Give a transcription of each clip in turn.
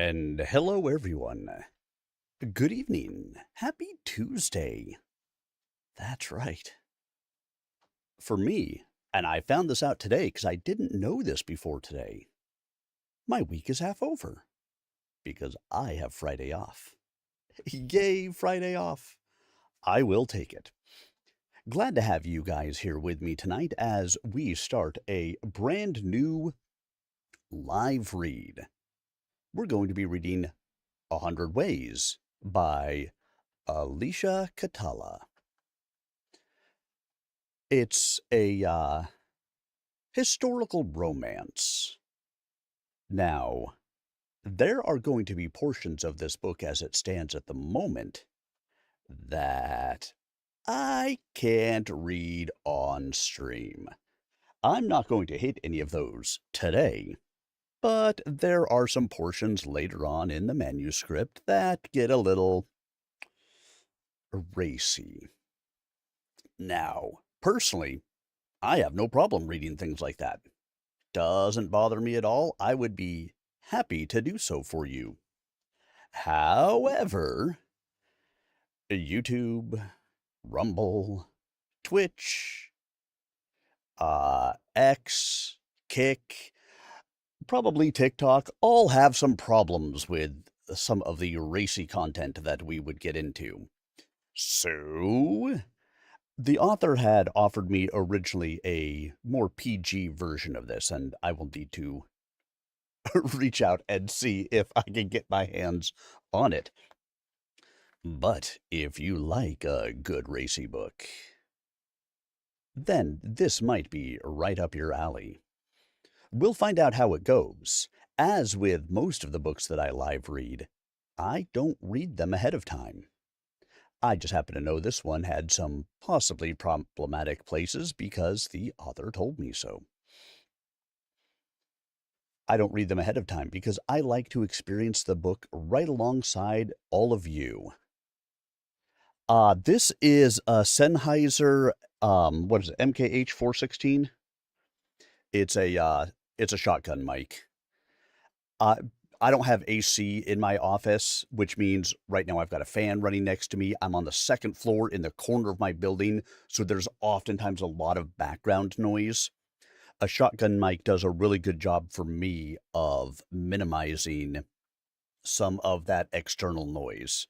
And hello, everyone. Good evening. Happy Tuesday. That's right. For me, and I found this out today because I didn't know this before today, my week is half over because I have Friday off. Yay, Friday off. I will take it. Glad to have you guys here with me tonight as we start a brand new live read. We're going to be reading 100 Ways by Alicia Catala. It's a historical romance. Now, there are going to be portions of this book as it stands at the moment that I can't read on stream. I'm not going to hit any of those today, but there are some portions later on in the manuscript that get a little racy. Now, personally, I have no problem reading things like that. Doesn't bother me at all. I would be happy to do so for you. However, YouTube, Rumble, Twitch, X, Kick, probably TikTok, all have some problems with some of the racy content that we would get into. So, the author had offered me originally a more PG version of this, and I will need to reach out and see if I can get my hands on it. But if you like a good racy book, then this might be right up your alley. We'll find out how it goes. As with most of the books that I live read, I don't read them ahead of time. I just happen to know this one had some possibly problematic places because the author told me so. I don't read them ahead of time because I like to experience the book right alongside all of you. This is a Sennheiser, what is it, MKH 416? It's a shotgun mic. I don't have AC in my office, which means right now I've got a fan running next to me. I'm on the second floor in the corner of my building, so there's oftentimes a lot of background noise. A shotgun mic does a really good job for me of minimizing some of that external noise.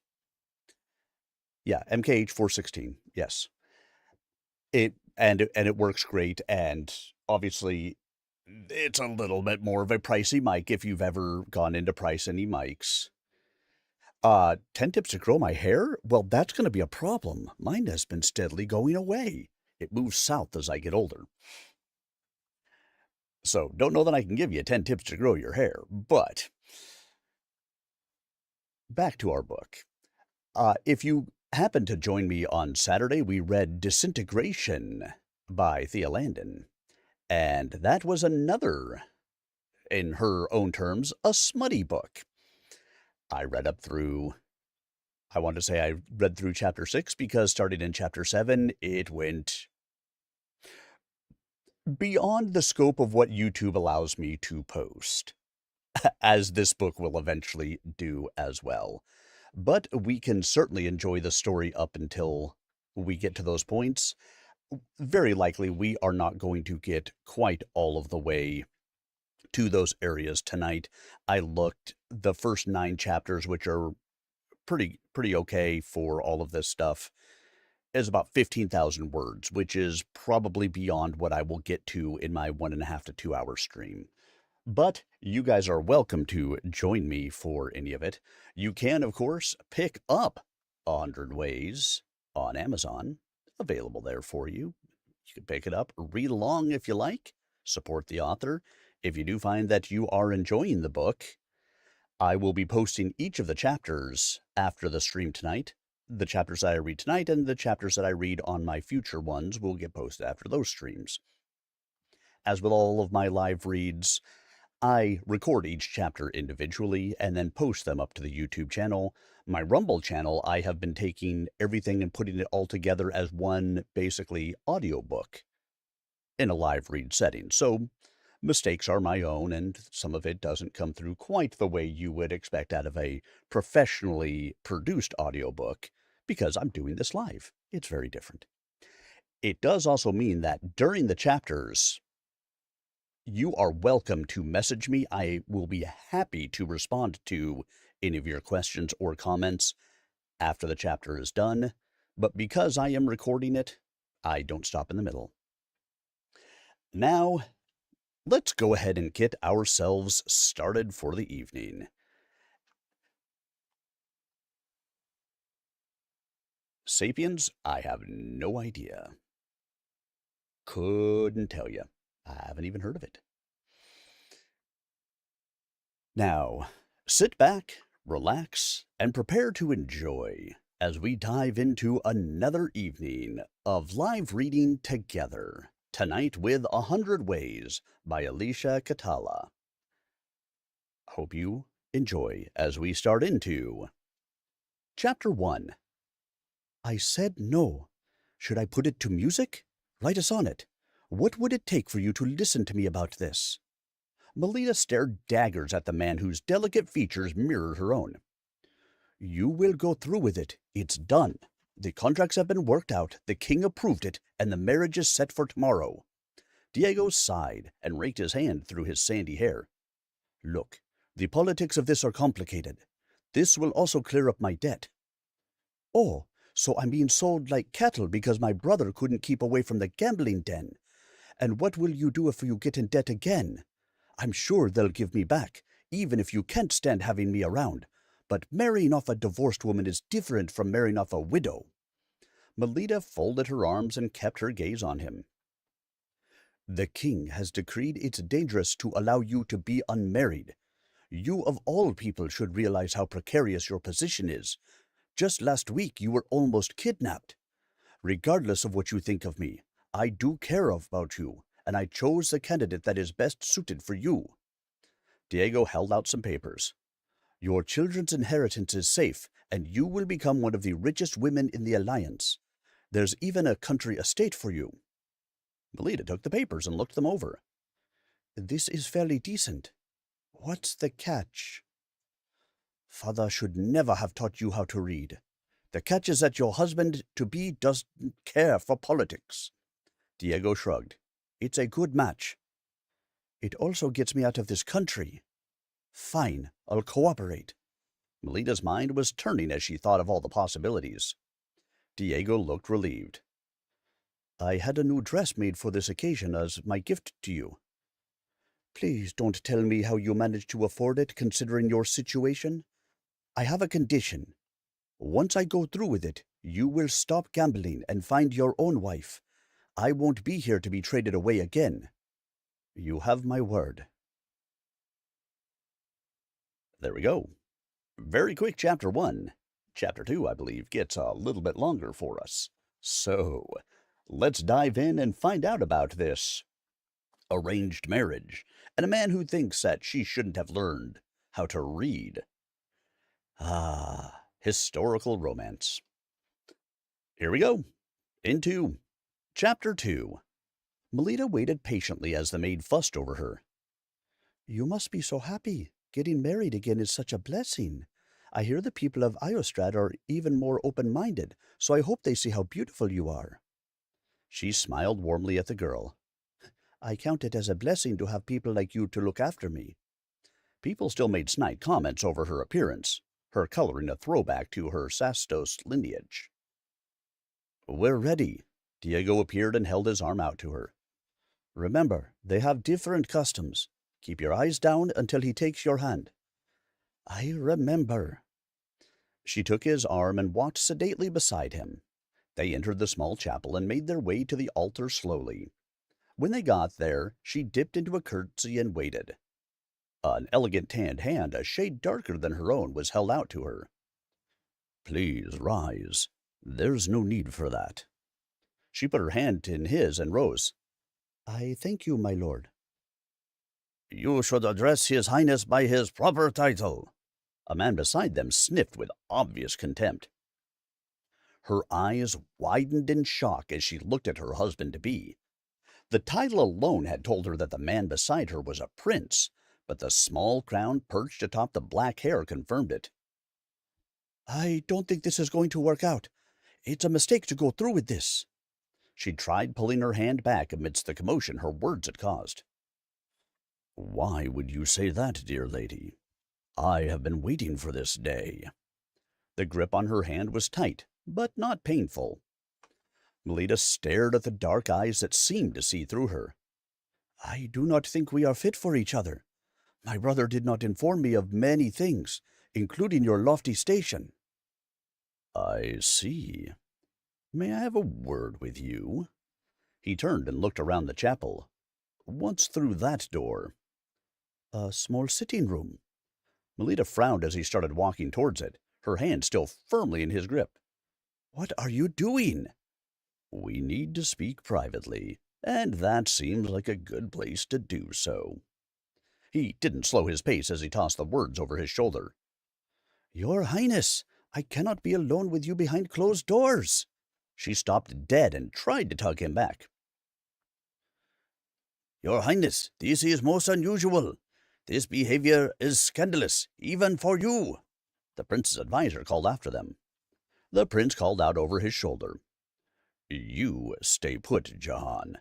Yeah, MKH 416. Yes. It works great, and obviously it's a little bit more of a pricey mic if you've ever gone into price any mics. 10 tips to grow my hair? Well, that's going to be a problem. Mine has been steadily going away. It moves south as I get older. So, don't know that I can give you 10 tips to grow your hair, but back to our book. If you happen to join me on Saturday, we read Disintegration by Thea Landon. And that was another, in her own terms, a smutty book. I read through chapter 6 because starting in chapter 7, it went beyond the scope of what YouTube allows me to post, as this book will eventually do as well. But we can certainly enjoy the story up until we get to those points. Very likely we are not going to get quite all of the way to those areas tonight. I looked the first 9 chapters, which are pretty okay for all of this stuff, is about 15,000 words, which is probably beyond what I will get to in my 1.5 to 2 hour stream. But you guys are welcome to join me for any of it. You can, of course, pick up 100 Ways on Amazon, available there for you. You can pick it up, read along if you like, support the author. If you do find that you are enjoying the book, I will be posting each of the chapters after the stream tonight. The chapters that I read tonight and the chapters that I read on my future ones will get posted after those streams. As with all of my live reads, I record each chapter individually and then post them up to the YouTube channel. My Rumble channel, I have been taking everything and putting it all together as one basically audiobook in a live read setting. So Mistakes are my own, and some of it doesn't come through quite the way you would expect out of a professionally produced audiobook, because I'm doing this live. It's very different. It does also mean that during the chapters, you are welcome to message me. I will be happy to respond to any of your questions or comments after the chapter is done. But because I am recording it, I don't stop in the middle. Now, let's go ahead and get ourselves started for the evening. Sapiens, I have no idea. Couldn't tell you. I haven't even heard of it. Now, sit back, relax, and prepare to enjoy as we dive into another evening of live reading together. Tonight with 100 Ways by Alicia Catala. Hope you enjoy as we start into Chapter 1. I said no. Should I put it to music? Write a sonnet. What would it take for you to listen to me about this? Melita stared daggers at the man whose delicate features mirrored her own. You will go through with it. It's done. The contracts have been worked out, the king approved it, and the marriage is set for tomorrow. Diego sighed and raked his hand through his sandy hair. Look, the politics of this are complicated. This will also clear up my debt. Oh, so I'm being sold like cattle because my brother couldn't keep away from the gambling den. And what will you do if you get in debt again? I'm sure they'll give me back, even if you can't stand having me around. But marrying off a divorced woman is different from marrying off a widow. Melita folded her arms and kept her gaze on him. The king has decreed it's dangerous to allow you to be unmarried. You of all people should realize how precarious your position is. Just last week you were almost kidnapped. Regardless of what you think of me, I do care about you, and I chose the candidate that is best suited for you. Diego held out some papers. Your children's inheritance is safe, and you will become one of the richest women in the alliance. There's even a country estate for you. Melita took the papers and looked them over. This is fairly decent. What's the catch? Father should never have taught you how to read. The catch is that your husband-to-be doesn't care for politics. Diego shrugged. It's a good match. It also gets me out of this country. Fine, I'll cooperate. Melita's mind was turning as she thought of all the possibilities. Diego looked relieved. I had a new dress made for this occasion as my gift to you. Please don't tell me how you managed to afford it considering your situation. I have a condition. Once I go through with it, you will stop gambling and find your own wife. I won't be here to be traded away again. You have my word. There we go. Very quick chapter 1. Chapter 2, I believe, gets a little bit longer for us. So, let's dive in and find out about this arranged marriage and a man who thinks that she shouldn't have learned how to read. Historical romance. Here we go. Into Chapter 2. Melita waited patiently as the maid fussed over her. You must be so happy. Getting married again is such a blessing. I hear the people of Iostrad are even more open-minded, so I hope they see how beautiful you are. She smiled warmly at the girl. I count it as a blessing to have people like you to look after me. People still made snide comments over her appearance, her coloring a throwback to her Sastos lineage. We're ready. Diego appeared and held his arm out to her. Remember, they have different customs. Keep your eyes down until he takes your hand. I remember. She took his arm and walked sedately beside him. They entered the small chapel and made their way to the altar slowly. When they got there, she dipped into a curtsy and waited. An elegant tanned hand, a shade darker than her own, was held out to her. Please rise. There's no need for that. She put her hand in his and rose. I thank you, my lord. You should address his highness by his proper title. A man beside them sniffed with obvious contempt. Her eyes widened in shock as she looked at her husband-to-be. The title alone had told her that the man beside her was a prince, but the small crown perched atop the black hair confirmed it. I don't think this is going to work out. It's a mistake to go through with this. She tried pulling her hand back amidst the commotion her words had caused. Why would you say that, dear lady? I have been waiting for this day. The grip on her hand was tight, but not painful. Melita stared at the dark eyes that seemed to see through her. I do not think we are fit for each other. My brother did not inform me of many things, including your lofty station. I see. May I have a word with you? He turned and looked around the chapel. What's through that door? A small sitting room. Melita frowned as he started walking towards it, her hand still firmly in his grip. What are you doing? We need to speak privately, and that seems like a good place to do so. He didn't slow his pace as he tossed the words over his shoulder. Your Highness, I cannot be alone with you behind closed doors. She stopped dead and tried to tug him back. Your Highness, this is most unusual. This behavior is scandalous, even for you, the prince's advisor called after them. The prince called out over his shoulder. You stay put, Jahan.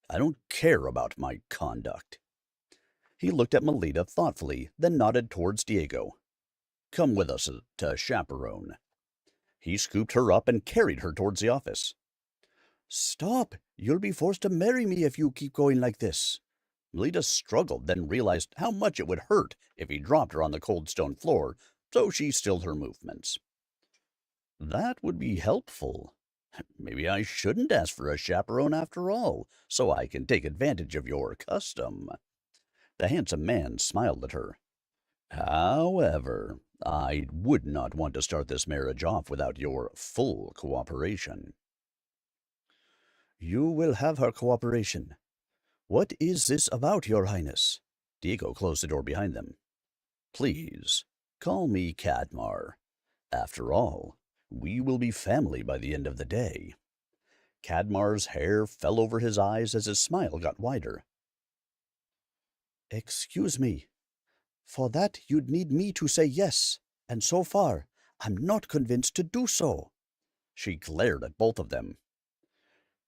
I don't care about my conduct. He looked at Melita thoughtfully, then nodded towards Diego. Come with us to chaperone. He scooped her up and carried her towards the office. Stop! You'll be forced to marry me if you keep going like this. Melita struggled, then realized how much it would hurt if he dropped her on the cold stone floor, so she stilled her movements. That would be helpful. Maybe I shouldn't ask for a chaperone after all, so I can take advantage of your custom. The handsome man smiled at her. However, I would not want to start this marriage off without your full cooperation. You will have her cooperation. What is this about, Your Highness? Diego closed the door behind them. Please, call me Cadmar. After all, we will be family by the end of the day. Cadmar's hair fell over his eyes as his smile got wider. Excuse me. For that, you'd need me to say yes, and so far, I'm not convinced to do so. She glared at both of them.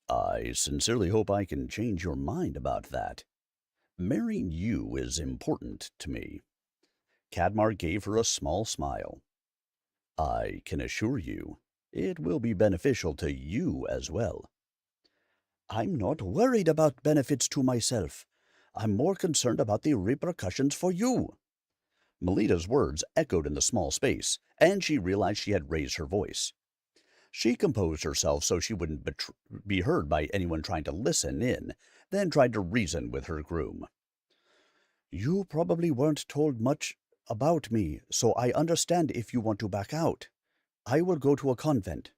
I sincerely hope I can change your mind about that. Marrying you is important to me. Cadmar gave her a small smile. I can assure you, it will be beneficial to you as well. I'm not worried about benefits to myself. I'm more concerned about the repercussions for you. Melita's words echoed in the small space, and she realized she had raised her voice. She composed herself so she wouldn't be heard by anyone trying to listen in, then tried to reason with her groom. You probably weren't told much about me, so I understand if you want to back out. I will go to a convent.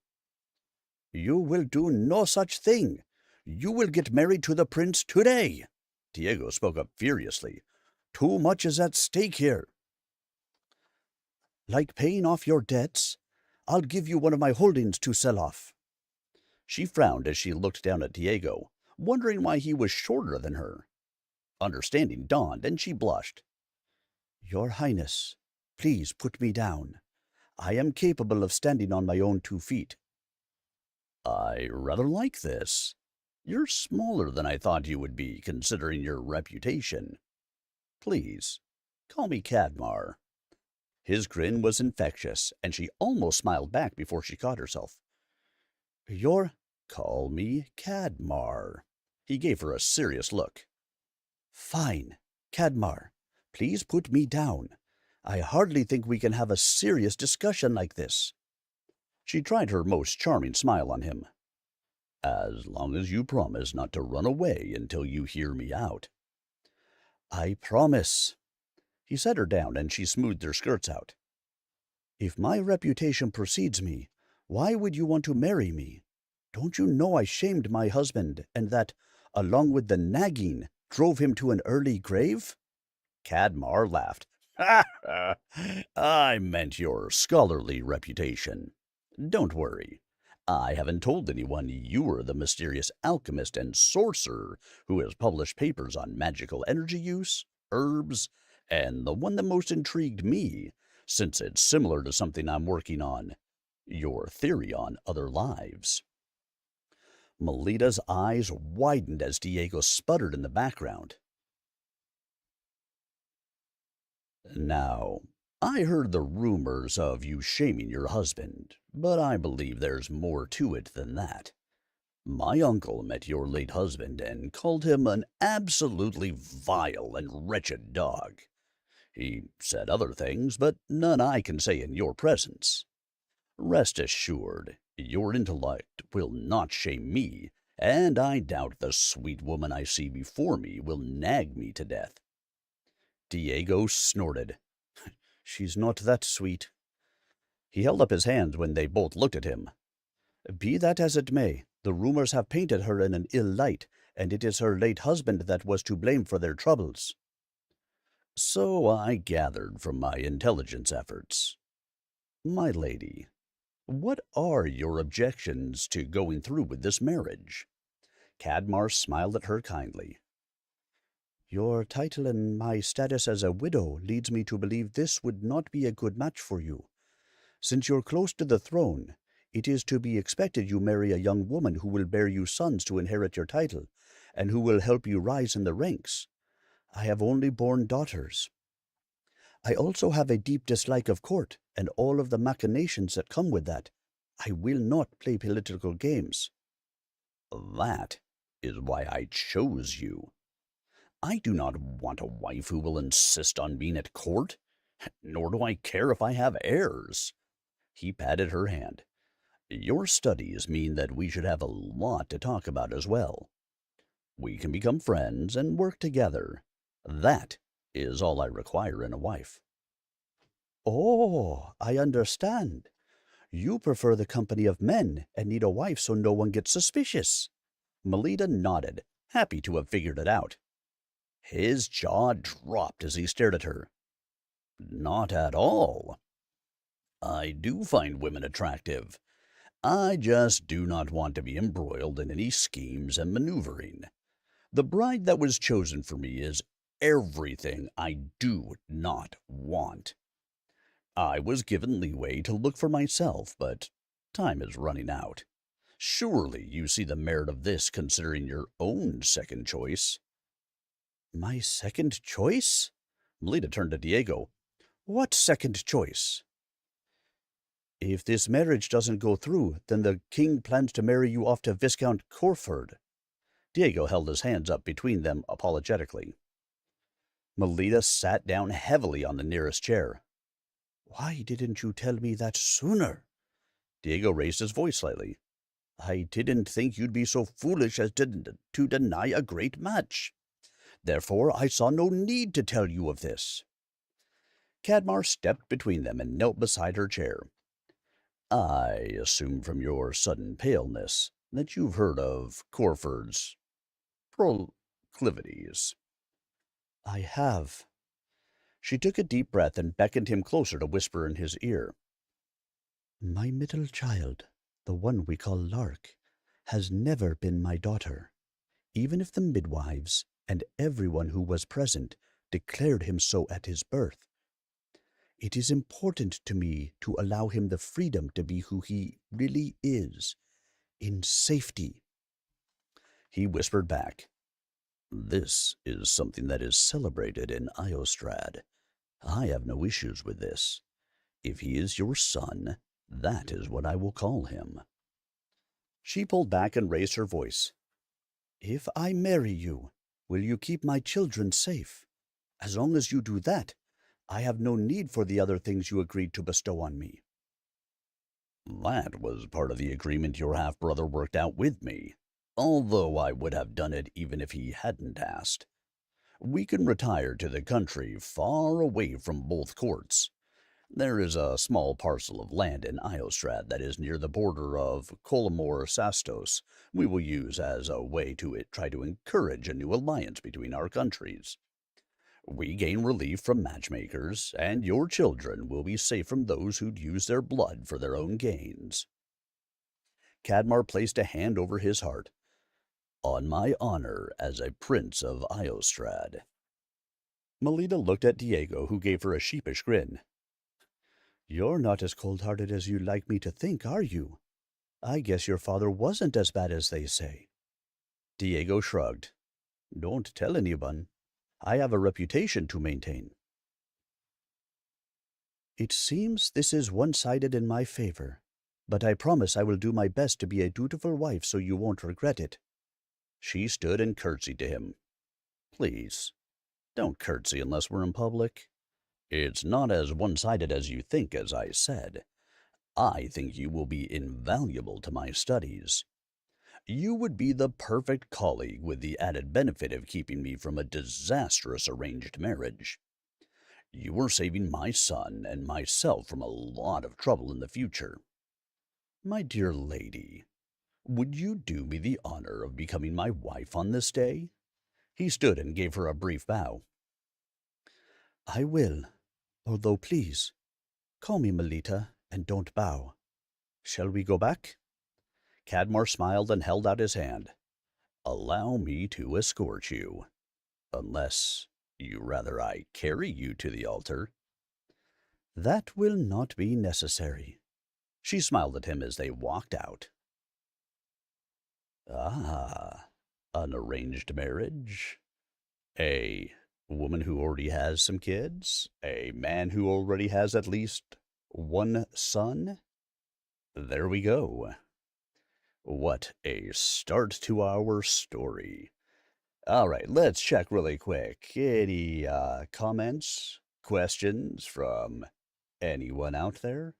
You will do no such thing. You will get married to the prince today. Diego spoke up furiously. Too much is at stake here. Like paying off your debts? I'll give you one of my holdings to sell off. She frowned as she looked down at Diego, wondering why he was shorter than her. Understanding dawned, and she blushed. Your Highness, please put me down. I am capable of standing on my own 2 feet. I rather like this. You're smaller than I thought you would be, considering your reputation. Please, call me Cadmar. His grin was infectious, and she almost smiled back before she caught herself. Call me Cadmar. He gave her a serious look. Fine, Cadmar. Please put me down. I hardly think we can have a serious discussion like this. She tried her most charming smile on him. As long as you promise not to run away until you hear me out. I promise. He set her down, and she smoothed her skirts out. If my reputation precedes me, why would you want to marry me? Don't you know I shamed my husband, and that, along with the nagging, drove him to an early grave? Cadmar laughed. I meant your scholarly reputation. Don't worry. I haven't told anyone you're the mysterious alchemist and sorcerer who has published papers on magical energy use, herbs, and the one that most intrigued me, since it's similar to something I'm working on, your theory on other lives. Melita's eyes widened as Diego sputtered in the background. Now, I heard the rumors of you shaming your husband, but I believe there's more to it than that. My uncle met your late husband and called him an absolutely vile and wretched dog. He said other things, but none I can say in your presence. Rest assured, your intellect will not shame me, and I doubt the sweet woman I see before me will nag me to death. Diego snorted. She's not that sweet. He held up his hands when they both looked at him. Be that as it may, the rumors have painted her in an ill light, and it is her late husband that was to blame for their troubles. So I gathered from my intelligence efforts. My lady, what are your objections to going through with this marriage? Cadmar smiled at her kindly. Your title and my status as a widow leads me to believe this would not be a good match for you. Since you're close to the throne, it is to be expected you marry a young woman who will bear you sons to inherit your title, and who will help you rise in the ranks. I have only borne daughters. I also have a deep dislike of court and all of the machinations that come with that. I will not play political games. That is why I chose you. I do not want a wife who will insist on being at court, nor do I care if I have heirs. He patted her hand. Your studies mean that we should have a lot to talk about as well. We can become friends and work together. That is all I require in a wife. Oh, I understand. You prefer the company of men and need a wife so no one gets suspicious. Melita nodded, happy to have figured it out. His jaw dropped as he stared at her. Not at all. I do find women attractive. I just do not want to be embroiled in any schemes and maneuvering. The bride that was chosen for me is everything I do not want. I was given leeway to look for myself, but time is running out. Surely you see the merit of this considering your own second choice. My second choice? Melita turned to Diego. What second choice? If this marriage doesn't go through, then the king plans to marry you off to Viscount Corford. Diego held his hands up between them apologetically. Melita sat down heavily on the nearest chair. Why didn't you tell me that sooner? Diego raised his voice slightly. I didn't think you'd be so foolish as to deny a great match. Therefore, I saw no need to tell you of this. Cadmar stepped between them and knelt beside her chair. I assume from your sudden paleness that you've heard of Corford's proclivities. I have. She took a deep breath and beckoned him closer to whisper in his ear. My middle child, the one we call Lark, has never been my daughter, even if the midwives and everyone who was present declared him so at his birth. It is important to me to allow him the freedom to be who he really is, in safety. He whispered back, This is something that is celebrated in Iostrad. I have no issues with this. If he is your son, that is what I will call him. She pulled back and raised her voice. If I marry you, will you keep my children safe? As long as you do that, I have no need for the other things you agreed to bestow on me. That was part of the agreement your half-brother worked out with me, although I would have done it even if he hadn't asked. We can retire to the country far away from both courts. There is a small parcel of land in Iostrad that is near the border of Colomor Sastos we will use as a way to try to encourage a new alliance between our countries. We gain relief from matchmakers, and your children will be safe from those who'd use their blood for their own gains. Cadmar placed a hand over his heart. "On my honor as a prince of Iostrad." Melita looked at Diego, who gave her a sheepish grin. "You're not as cold-hearted as you'd like me to think, are you? I guess your father wasn't as bad as they say." Diego shrugged. "Don't tell anyone. I have a reputation to maintain." "It seems this is one-sided in my favor, but I promise I will do my best to be a dutiful wife so you won't regret it." She stood and curtsied to him. "Please, don't curtsy unless we're in public. It's not as one-sided as you think, as I said. I think you will be invaluable to my studies. You would be the perfect colleague with the added benefit of keeping me from a disastrous arranged marriage. You are saving my son and myself from a lot of trouble in the future. My dear lady, would you do me the honor of becoming my wife on this day?" He stood and gave her a brief bow. "I will, although please, call me Melita and don't bow. Shall we go back?" Cadmar smiled and held out his hand. "Allow me to escort you. Unless you rather I carry you to the altar." "That will not be necessary." She smiled at him as they walked out. "Ah, an arranged marriage? A woman who already has some kids? A man who already has at least one son? There we go. What a start to our story. All right, let's check really quick. Any comments, questions from anyone out there?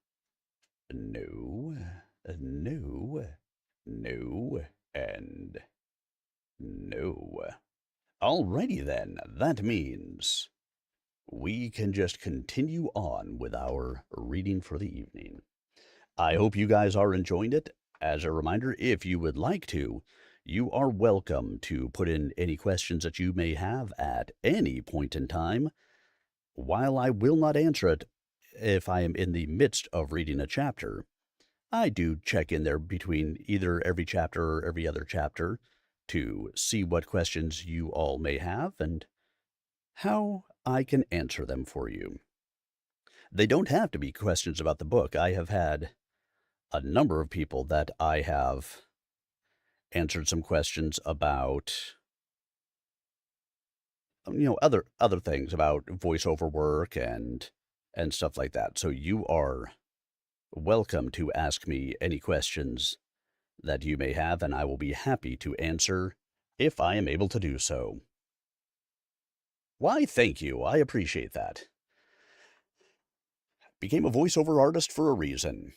No, no, no, and no. Alrighty then, that means we can just continue on with our reading for the evening. I hope you guys are enjoying it. As a reminder, if you would like to, you are welcome to put in any questions that you may have at any point in time. While I will not answer it if I am in the midst of reading a chapter, I do check in there between either every chapter or every other chapter to see what questions you all may have and how I can answer them for you. They don't have to be questions about the book. I have had a number of people that I have answered some questions about, other things about voiceover work and stuff like that. So you are welcome to ask me any questions that you may have, and I will be happy to answer if I am able to do so. Why, thank you. I appreciate that. Became a voiceover artist for a reason,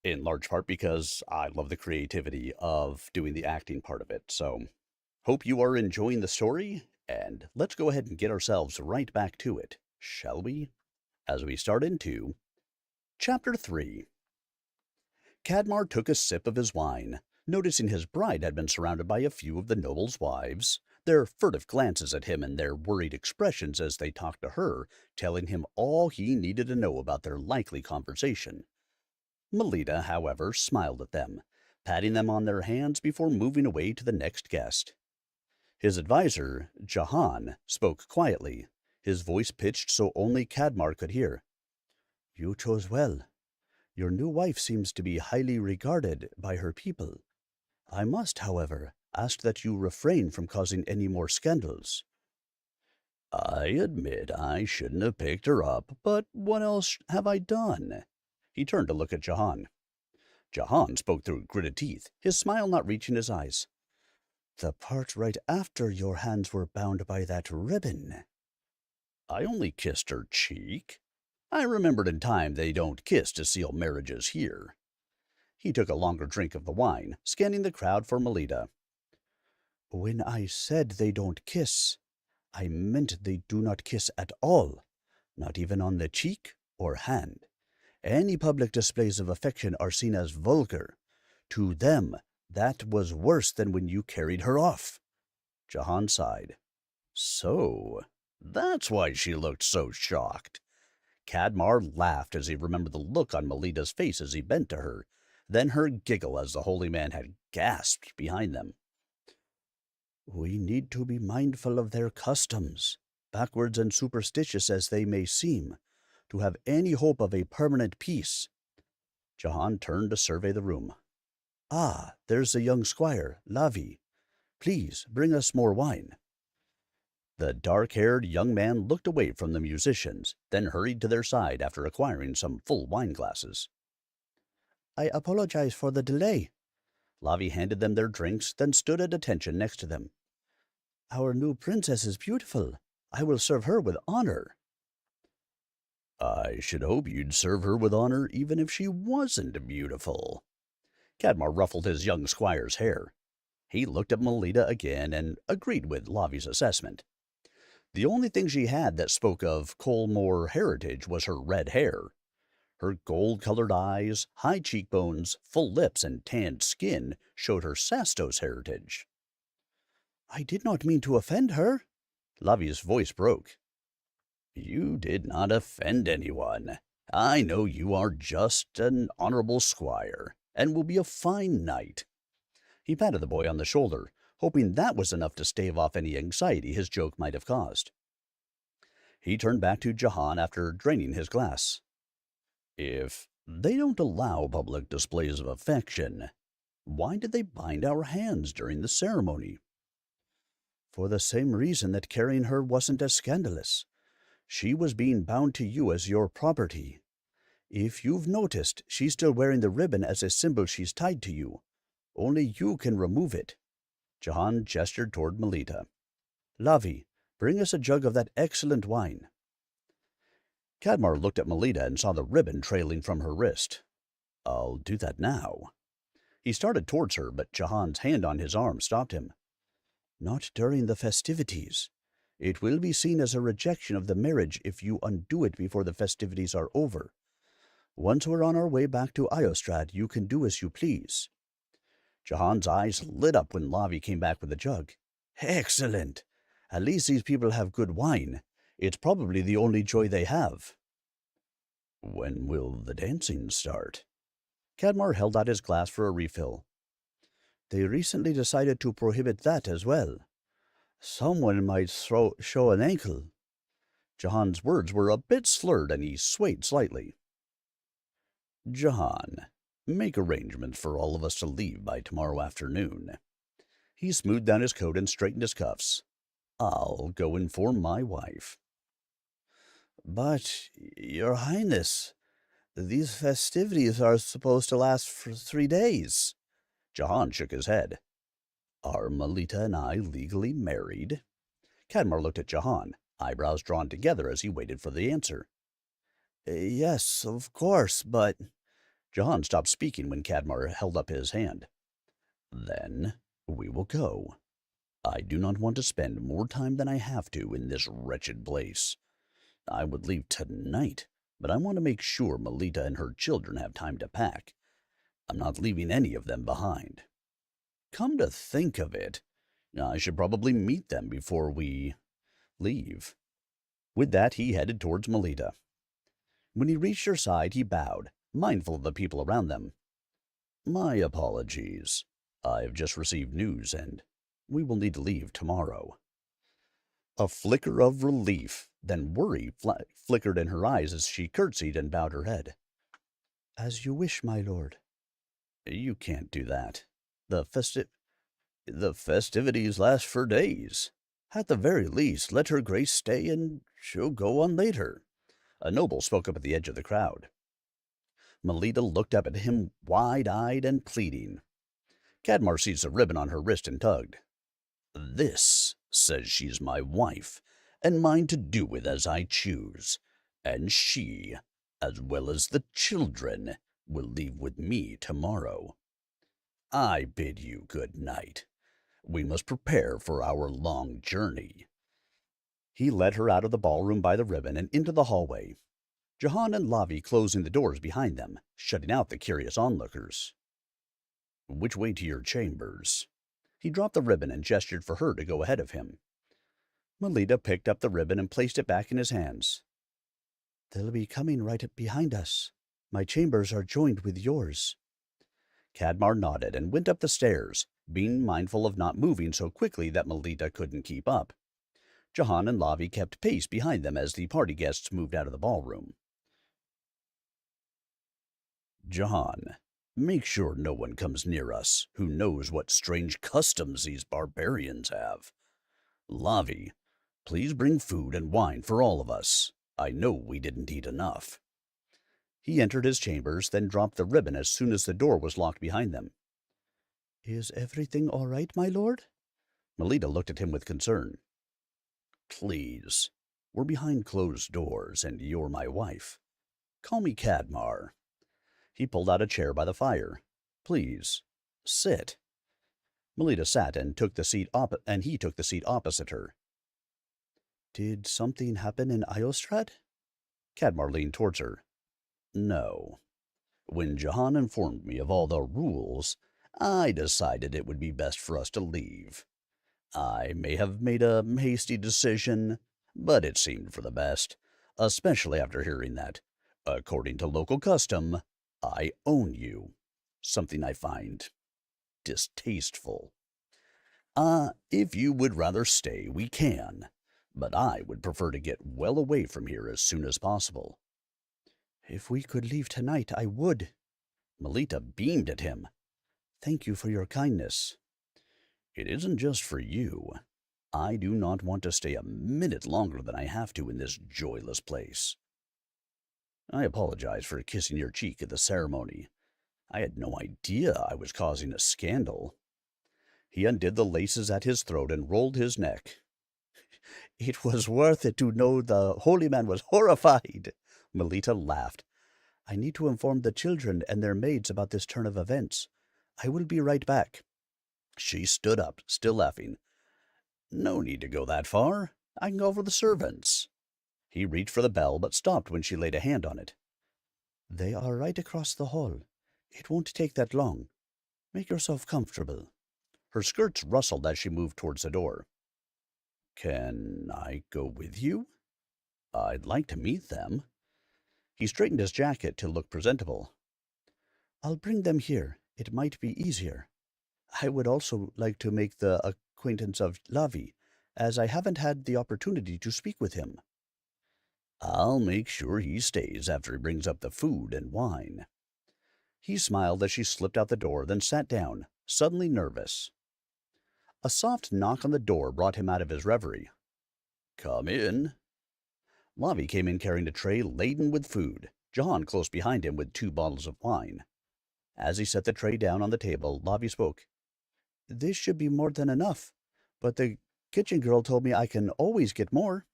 in large part because I love the creativity of doing the acting part of it. So, hope you are enjoying the story, and let's go ahead and get ourselves right back to it, shall we? As we start into Chapter 3. Cadmar took a sip of his wine, noticing his bride had been surrounded by a few of the noble's wives, their furtive glances at him and their worried expressions as they talked to her, telling him all he needed to know about their likely conversation. Melita, however, smiled at them, patting them on their hands before moving away to the next guest. His advisor, Jahan, spoke quietly, his voice pitched so only Cadmar could hear. "You chose well. Your new wife seems to be highly regarded by her people. I must, however, ask that you refrain from causing any more scandals." "I admit I shouldn't have picked her up, but what else have I done?" He turned to look at Jahan. Jahan spoke through gritted teeth, his smile not reaching his eyes. "The part right after your hands were bound by that ribbon." "I only kissed her cheek. I remembered in time they don't kiss to seal marriages here." He took a longer drink of the wine, scanning the crowd for Melita. "When I said they don't kiss, I meant they do not kiss at all, not even on the cheek or hand. Any public displays of affection are seen as vulgar. To them, that was worse than when you carried her off." Jahan sighed. "So, that's why she looked so shocked." Cadmar laughed as he remembered the look on Melita's face as he bent to her. then her giggle as the holy man had gasped behind them. "We need to be mindful of their customs, backwards and superstitious as they may seem, to have any hope of a permanent peace." Jahan turned to survey the room. "Ah, there's the young squire, Lavi. Please, bring us more wine." The dark-haired young man looked away from the musicians, then hurried to their side after acquiring some full wine glasses. "I apologize for the delay." Lavi handed them their drinks, then stood at attention next to them. "Our new princess is beautiful. I will serve her with honor." "I should hope you'd serve her with honor even if she wasn't beautiful." Cadmar ruffled his young squire's hair. He looked at Melita again and agreed with Lavi's assessment. The only thing she had that spoke of Colmore heritage was her red hair. Her gold-colored eyes, high cheekbones, full lips, and tanned skin showed her Sastos heritage. "I did not mean to offend her." Lavi's voice broke. "You did not offend anyone. I know you are just an honorable squire, and will be a fine knight." He patted the boy on the shoulder, hoping that was enough to stave off any anxiety his joke might have caused. He turned back to Jahan after draining his glass. "If they don't allow public displays of affection, why did they bind our hands during the ceremony?" "For the same reason that carrying her wasn't as scandalous. She was being bound to you as your property. If you've noticed, she's still wearing the ribbon as a symbol she's tied to you. Only you can remove it." Jahan gestured toward Melita. "Lavi, bring us a jug of that excellent wine." Cadmar looked at Melita and saw the ribbon trailing from her wrist. "I'll do that now." He started towards her, but Jahan's hand on his arm stopped him. "Not during the festivities. It will be seen as a rejection of the marriage if you undo it before the festivities are over. Once we're on our way back to Iostrad, you can do as you please." Jahan's eyes lit up when Lavi came back with the jug. "Excellent! At least these people have good wine. It's probably the only joy they have." "When will the dancing start?" Cadmar held out his glass for a refill. "They recently decided to prohibit that as well. Someone might show an ankle." Jahan's words were a bit slurred and he swayed slightly. "Jahan, make arrangements for all of us to leave by tomorrow afternoon." He smoothed down his coat and straightened his cuffs. "I'll go inform my wife." "But, Your Highness, these festivities are supposed to last for 3 days." Jahan shook his head. "Are Melita and I legally married?" Cadmar looked at Jahan, eyebrows drawn together as he waited for the answer. "Yes, of course, but—" Jahan stopped speaking when Cadmar held up his hand. "Then we will go. I do not want to spend more time than I have to in this wretched place. I would leave tonight, but I want to make sure Melita and her children have time to pack. I'm not leaving any of them behind. Come to think of it, I should probably meet them before we leave." With that, he headed towards Melita. When he reached her side, he bowed, mindful of the people around them. "My apologies. I have just received news, and we will need to leave tomorrow." A flicker of relief, then worry flickered in her eyes as she curtsied and bowed her head. "As you wish, my lord." "You can't do that. The festivities last for days. At the very least, let her grace stay and she'll go on later." A noble spoke up at the edge of the crowd. Melita looked up at him wide-eyed and pleading. Cadmar seized the ribbon on her wrist and tugged. "This says she's my wife, and mine to do with as I choose. And she, as well as the children, will leave with me tomorrow. I bid you good night. We must prepare for our long journey." He led her out of the ballroom by the ribbon and into the hallway, Jahan and Lavi closing the doors behind them, shutting out the curious onlookers. "Which way to your chambers?" He dropped the ribbon and gestured for her to go ahead of him. Melita picked up the ribbon and placed it back in his hands. "They'll be coming right up behind us. My chambers are joined with yours." Cadmar nodded and went up the stairs, being mindful of not moving so quickly that Melita couldn't keep up. Jahan and Lavi kept pace behind them as the party guests moved out of the ballroom. Jahan, make sure no one comes near us who knows what strange customs these barbarians have. Lavi, please bring food and wine for all of us. I know we didn't eat enough. He entered his chambers, then dropped the ribbon as soon as the door was locked behind them. Is everything all right, my lord? Melita looked at him with concern. Please, we're behind closed doors, and you're my wife. Call me Cadmar. He pulled out a chair by the fire. Please, sit. Melita sat and he took the seat opposite her. Did something happen in Iostrad? Cadmar leaned towards her. No. When Jahan informed me of all the rules, I decided it would be best for us to leave. I may have made a hasty decision, but it seemed for the best, especially after hearing that, according to local custom, I own you, something I find distasteful. If you would rather stay, we can, but I would prefer to get well away from here as soon as possible. If we could leave tonight, I would. Melita beamed at him. Thank you for your kindness. It isn't just for you. I do not want to stay a minute longer than I have to in this joyless place. I apologize for kissing your cheek at the ceremony. I had no idea I was causing a scandal. He undid the laces at his throat and rolled his neck. It was worth it to know the holy man was horrified. Melita laughed. I need to inform the children and their maids about this turn of events. I will be right back. She stood up, still laughing. No need to go that far. I can go for the servants. He reached for the bell, but stopped when she laid a hand on it. They are right across the hall. It won't take that long. Make yourself comfortable. Her skirts rustled as she moved towards the door. Can I go with you? I'd like to meet them. He straightened his jacket to look presentable. I'll bring them here. It might be easier. I would also like to make the acquaintance of Lavi, as I haven't had the opportunity to speak with him. I'll make sure he stays after he brings up the food and wine. He smiled as she slipped out the door, then sat down, suddenly nervous. A soft knock on the door brought him out of his reverie. Come in. Lavi came in carrying a tray laden with food, Jahan close behind him with 2 bottles of wine. As he set the tray down on the table, Lavi spoke. This should be more than enough, but the kitchen girl told me I can always get more.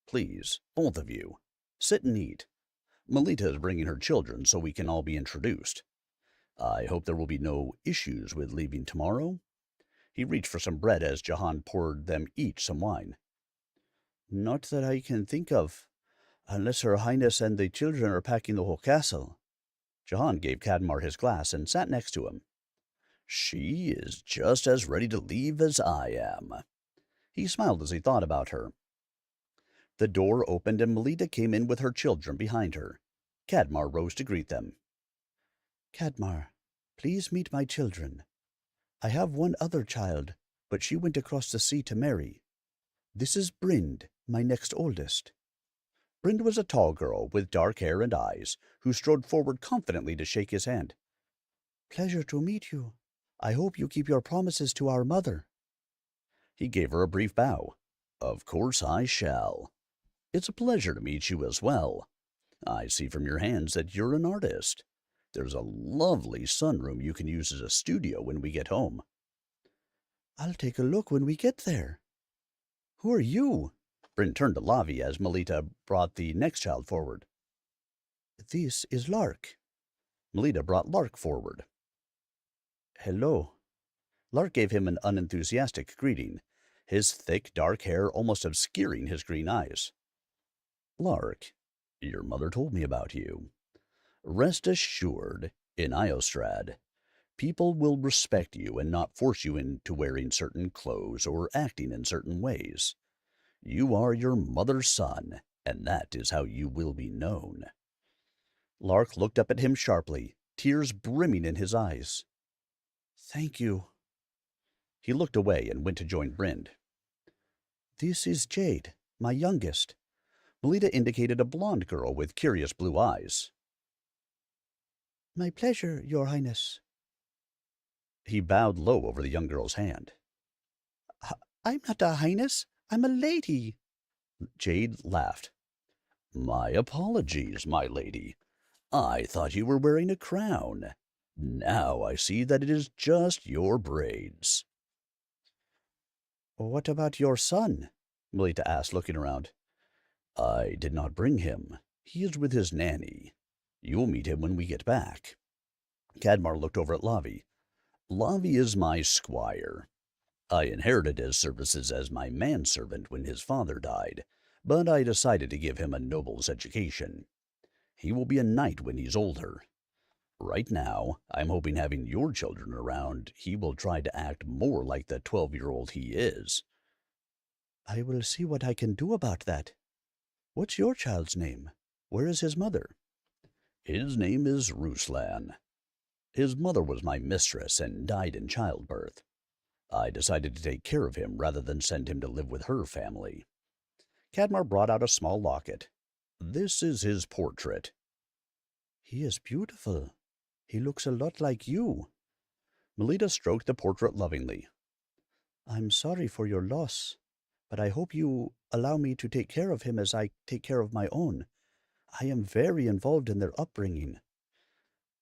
Please, both of you, sit and eat. Melita is bringing her children so we can all be introduced. I hope there will be no issues with leaving tomorrow. He reached for some bread as Jahan poured them each some wine. Not that I can think of, unless Her Highness and the children are packing the whole castle. Jahan gave Cadmar his glass and sat next to him. She is just as ready to leave as I am. He smiled as he thought about her. The door opened and Melita came in with her children behind her. Cadmar rose to greet them. Cadmar, please meet my children. I have one other child, but she went across the sea to marry. This is Brind, my next oldest. Brind was a tall girl with dark hair and eyes, who strode forward confidently to shake his hand. Pleasure to meet you. I hope you keep your promises to our mother. He gave her a brief bow. Of course I shall. It's a pleasure to meet you as well. I see from your hands that you're an artist. There's a lovely sunroom you can use as a studio when we get home. I'll take a look when we get there. Who are you? Bryn turned to Lavi as Melita brought the next child forward. This is Lark. Melita brought Lark forward. Hello. Lark gave him an unenthusiastic greeting, his thick, dark hair almost obscuring his green eyes. Lark, your mother told me about you. Rest assured, in Iostrad, people will respect you and not force you into wearing certain clothes or acting in certain ways. You are your mother's son, and that is how you will be known. Lark looked up at him sharply, tears brimming in his eyes. "Thank you." He looked away and went to join Brind. "This is Jade, my youngest." Melita indicated a blonde girl with curious blue eyes. "My pleasure, Your Highness." He bowed low over the young girl's hand. "I'm not a highness. I'm a lady." Jade laughed. "My apologies, my lady. I thought you were wearing a crown. Now I see that it is just your braids." "What about your son?" Melita asked, looking around. "I did not bring him. He is with his nanny. You'll meet him when we get back." Cadmar looked over at Lavi. "Lavi is my squire. I inherited his services as my manservant when his father died, but I decided to give him a noble's education. He will be a knight when he's older. Right now, I'm hoping having your children around, he will try to act more like the 12-year-old he is." "I will see what I can do about that. What's your child's name? Where is his mother?" "His name is Ruslan. His mother was my mistress and died in childbirth. I decided to take care of him rather than send him to live with her family." Cadmar brought out a small locket. "This is his portrait." "He is beautiful. He looks a lot like you." Melita stroked the portrait lovingly. "I'm sorry for your loss, but I hope you allow me to take care of him as I take care of my own. I am very involved in their upbringing."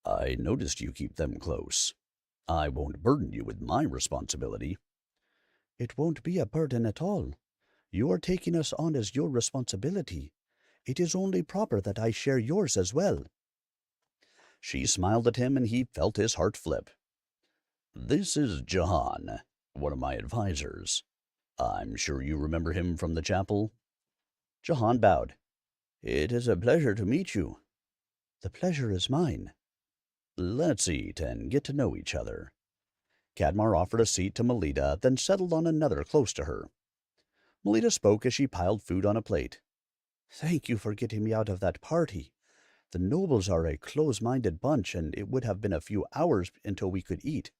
"I noticed you keep them close. I won't burden you with my responsibility." "It won't be a burden at all. You are taking us on as your responsibility. It is only proper that I share yours as well." She smiled at him, and he felt his heart flip. "This is Jahan, one of my advisors. I'm sure you remember him from the chapel." Jahan bowed. "It is a pleasure to meet you." "The pleasure is mine." "Let's eat and get to know each other." Cadmar offered a seat to Melita, then settled on another close to her. Melita spoke as she piled food on a plate. "Thank you for getting me out of that party. The nobles are a close-minded bunch, and it would have been a few hours until we could eat.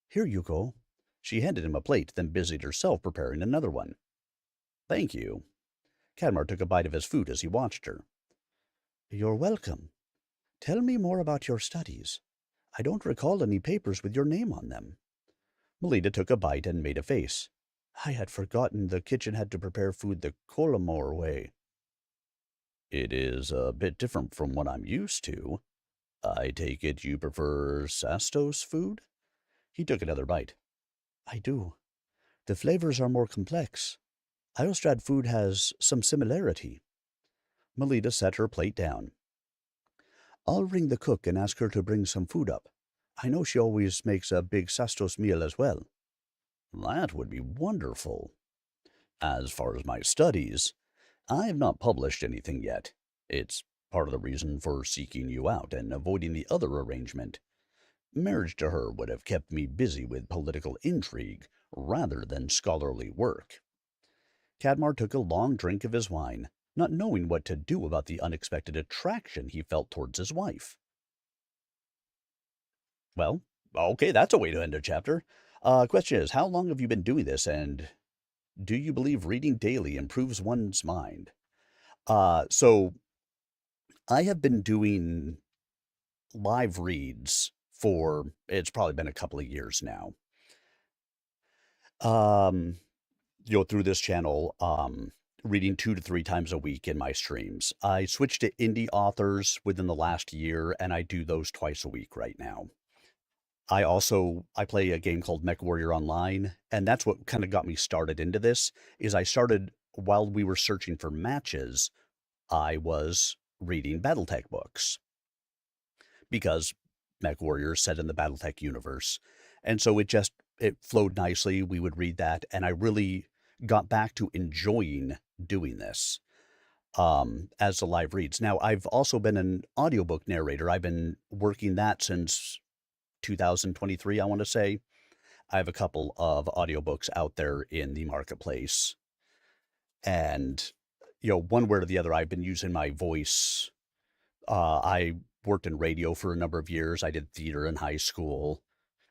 Here you go." She handed him a plate, then busied herself preparing another one. "Thank you." Cadmar took a bite of his food as he watched her. "You're welcome. Tell me more about your studies. I don't recall any papers with your name on them." Melita took a bite and made a face. "I had forgotten the kitchen had to prepare food the Colomore way." "It is a bit different from what I'm used to. I take it you prefer Sastos food?" He took another bite. "I do. The flavors are more complex. Iostrad food has some similarity." Melita set her plate down. "I'll ring the cook and ask her to bring some food up. I know she always makes a big Sastos meal as well." "That would be wonderful. As far as my studies, I have not published anything yet. It's part of the reason for seeking you out and avoiding the other arrangement. Marriage to her would have kept me busy with political intrigue rather than scholarly work." Cadmar took a long drink of his wine, not knowing what to do about the unexpected attraction he felt towards his wife. Well, okay, that's a way to end a chapter. Question is, how long have you been doing this, and do you believe reading daily improves one's mind? So I have been doing live reads for, it's probably been a couple of years now. Um, through this channel, reading 2 to 3 times a week in my streams. I switched to indie authors within the last year, and I do those twice a week right now. I play a game called MechWarrior Online, and that's what kind of got me started into this, is I started while we were searching for matches, I was reading Battletech books because MechWarrior is set in the Battletech universe. And so it flowed nicely. We would read that, and I really got back to enjoying doing this as the live reads. Now, I've also been an audiobook narrator. I've been working that since 2023, I want to say. I have a couple of audiobooks out there in the marketplace. And, one way or the other, I've been using my voice. I worked in radio for a number of years. I did theater in high school.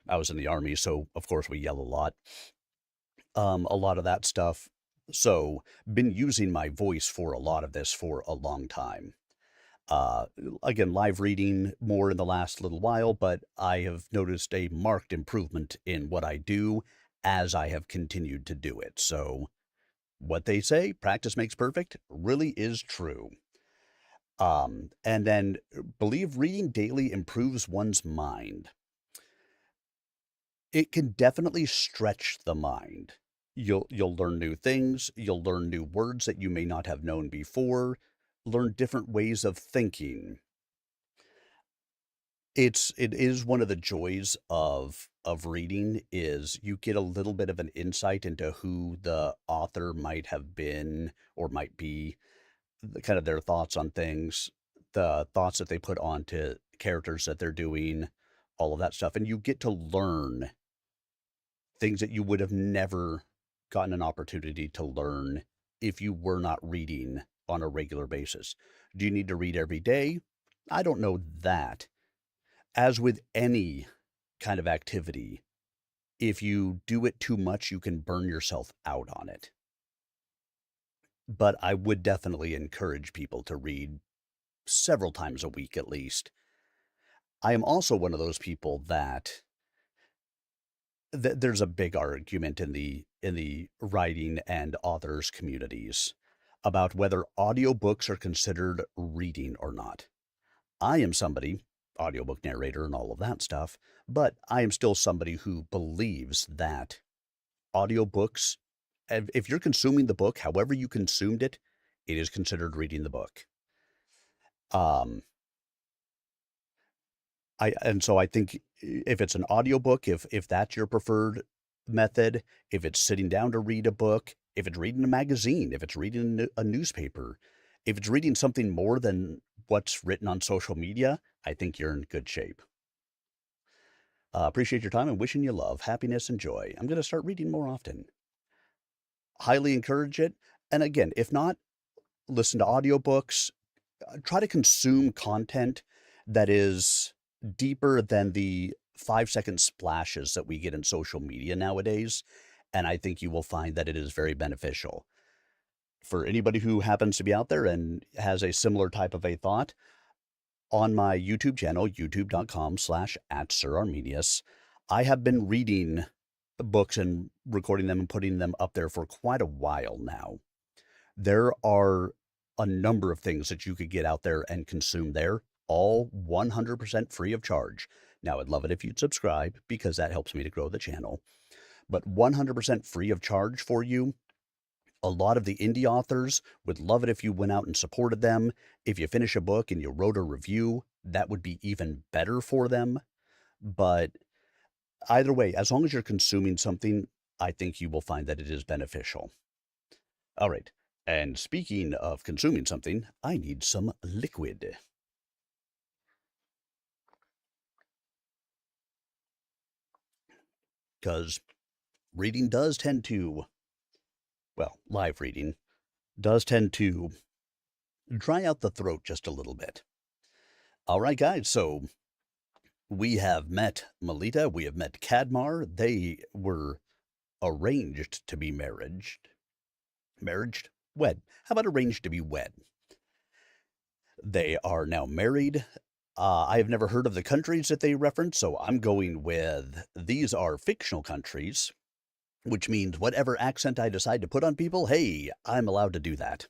I was in the army, so of course we yell a lot of that stuff. So, been using my voice for a lot of this for a long time. Uh, Again, live reading more in the last little while, but I have noticed a marked improvement in what I do as I have continued to do it. So, what they say, practice makes perfect, really is true. And then believe reading daily improves one's mind. It can definitely stretch the mind. You'll learn new things, you'll learn new words that you may not have known before, learn different ways of thinking. It is one of the joys of reading is you get a little bit of an insight into who the author might have been or might be, kind of their thoughts on things, the thoughts that they put onto characters that they're doing, all of that stuff, and you get to learn things that you would have never gotten an opportunity to learn if you were not reading on a regular basis. Do you need to read every day? I don't know that. As with any kind of activity, if you do it too much, you can burn yourself out on it. But I would definitely encourage people to read several times a week at least. I am also one of those people that there's a big argument in the writing and authors communities about whether audiobooks are considered reading or not. I am somebody, audiobook narrator and all of that stuff, but I am still somebody who believes that audiobooks, if you're consuming the book, however you consumed it, it is considered reading the book. Um, and so I think if it's an audiobook, if that's your preferred method, if it's sitting down to read a book, if it's reading a magazine, if it's reading a newspaper, if it's reading something more than what's written on social media, I think you're in good shape. Appreciate your time and wishing you love, happiness, and joy. I'm going to start reading more often. Highly encourage it. And again, if not, listen to audiobooks. Try to consume content that is deeper than the 5-second splashes that we get in social media nowadays. And I think you will find that it is very beneficial. For anybody who happens to be out there and has a similar type of a thought, on my YouTube channel, youtube.com/@SirArminius, I have been reading books and recording them and putting them up there for quite a while now. There are a number of things that you could get out there and consume there, all 100% free of charge. Now, I'd love it if you'd subscribe because that helps me to grow the channel, but 100% free of charge for you. A lot of the indie authors would love it if you went out and supported them. If you finish a book and you wrote a review, that would be even better for them. But either way, as long as you're consuming something, I think you will find that it is beneficial. All right. And speaking of consuming something, I need some liquid. Because reading does tend to, well, live reading does tend to dry out the throat just a little bit. All right, guys. So we have met Melita. We have met Cadmar. They were arranged to be marriaged, wed. How about arranged to be wed? They are now married. I have never heard of the countries that they reference, so I'm going with these are fictional countries, which means whatever accent I decide to put on people, hey, I'm allowed to do that.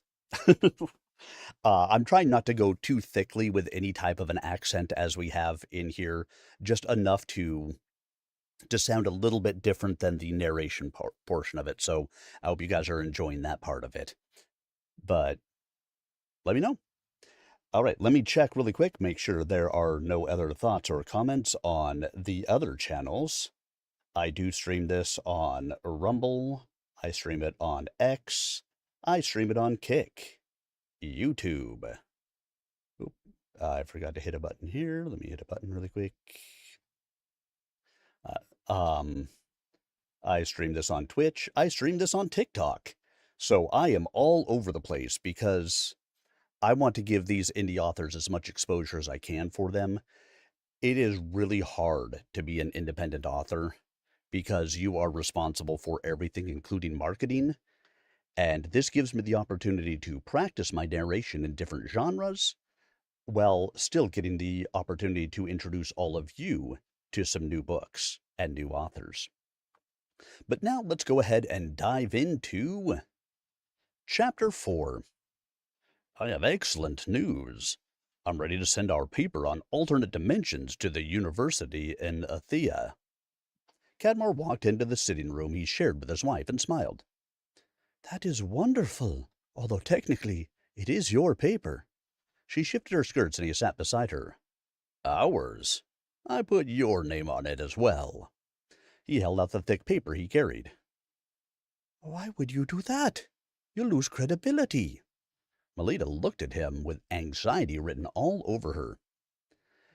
I'm trying not to go too thickly with any type of an accent as we have in here, just enough to sound a little bit different than the narration portion of it. So I hope you guys are enjoying that part of it. But let me know. All right, let me check really quick, make sure there are no other thoughts or comments on the other channels. I do stream this on Rumble. I stream it on X. I stream it on Kick. YouTube. Oop, I forgot to hit a button here. Let me hit a button really quick. Um, I stream this on Twitch. I stream this on TikTok. So I am all over the place because I want to give these indie authors as much exposure as I can for them. It is really hard to be an independent author because you are responsible for everything, including marketing. And this gives me the opportunity to practice my narration in different genres while still getting the opportunity to introduce all of you to some new books and new authors. But now let's go ahead and dive into Chapter 4. I have excellent news. I'm ready to send our paper on alternate dimensions to the university in Athea. Cadmore walked into the sitting room he shared with his wife and smiled. That is wonderful, although technically it is your paper. She shifted her skirts and he sat beside her. Ours? I put your name on it as well. He held out the thick paper he carried. Why would you do that? You'll lose credibility. Melita looked at him with anxiety written all over her.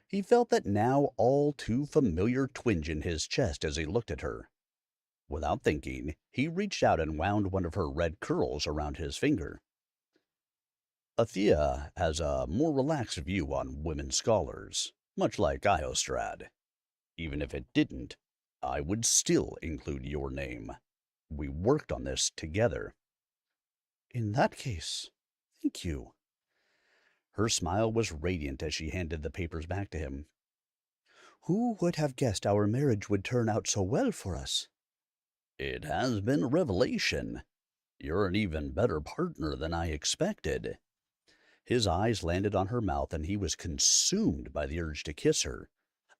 He felt that now all too familiar twinge in his chest as he looked at her. Without thinking, he reached out and wound one of her red curls around his finger. Athea has a more relaxed view on women scholars, much like Iostrad. Even if it didn't, I would still include your name. We worked on this together. In that case, thank you. Her smile was radiant as she handed the papers back to him. Who would have guessed our marriage would turn out so well for us? It has been a revelation. You're an even better partner than I expected. His eyes landed on her mouth and he was consumed by the urge to kiss her,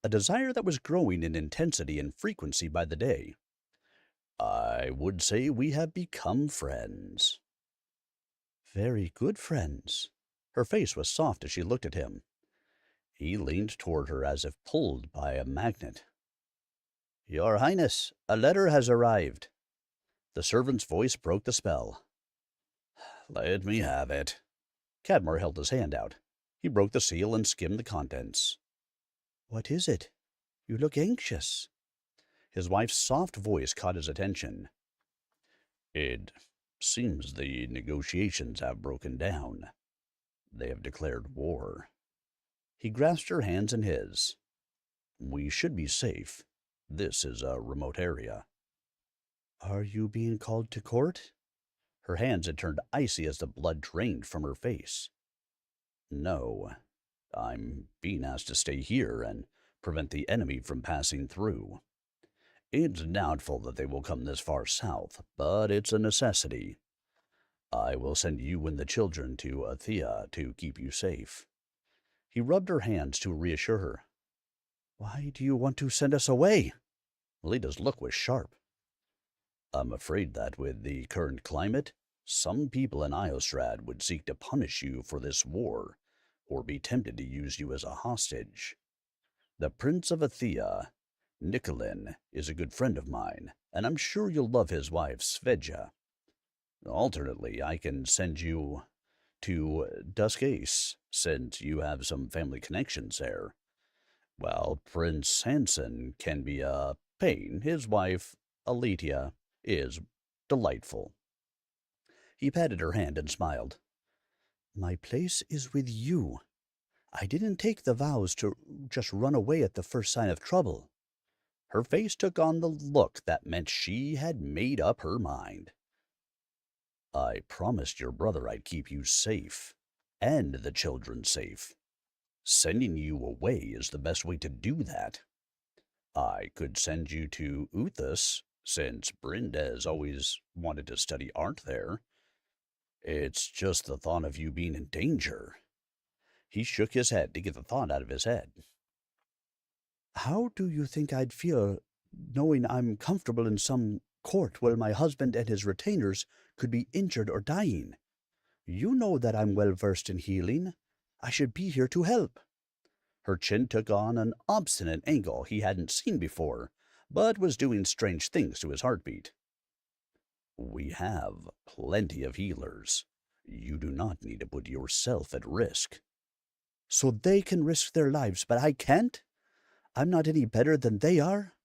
a desire that was growing in intensity and frequency by the day. I would say we have become friends. Very good friends. Her face was soft as she looked at him. He leaned toward her as if pulled by a magnet. Your Highness, a letter has arrived. The servant's voice broke the spell. Let me have it. Cadmore held his hand out. He broke the seal and skimmed the contents. What is it? You look anxious. His wife's soft voice caught his attention. It seems the negotiations have broken down. They have declared war. He grasped her hands in his. We should be safe. This is a remote area. Are you being called to court? Her hands had turned icy as the blood drained from her face. No, I'm being asked to stay here and prevent the enemy from passing through. It's doubtful that they will come this far south, but it's a necessity. I will send you and the children to Athea to keep you safe. He rubbed her hands to reassure her. Why do you want to send us away? Melita's look was sharp. I'm afraid that with the current climate, some people in Iostrad would seek to punish you for this war, or be tempted to use you as a hostage. The Prince of Athea, Nicolin, is a good friend of mine, and I'm sure you'll love his wife, Svedja. Alternately, I can send you to Duskace, since you have some family connections there. While Prince Hansen can be a pain, his wife, Alicia, is delightful. He patted her hand and smiled. My place is with you. I didn't take the vows to just run away at the first sign of trouble. Her face took on the look that meant she had made up her mind. I promised your brother I'd keep you safe, and the children safe. Sending you away is the best way to do that. I could send you to Uthas, since Brindez always wanted to study art there. It's just the thought of you being in danger. He shook his head to get the thought out of his head. How do you think I'd feel knowing I'm comfortable in some court while my husband and his retainers could be injured or dying? You know that I'm well versed in healing. I should be here to help. Her chin took on an obstinate angle he hadn't seen before, but was doing strange things to his heartbeat. We have plenty of healers. You do not need to put yourself at risk. So they can risk their lives, but I can't? I'm not any better than they are?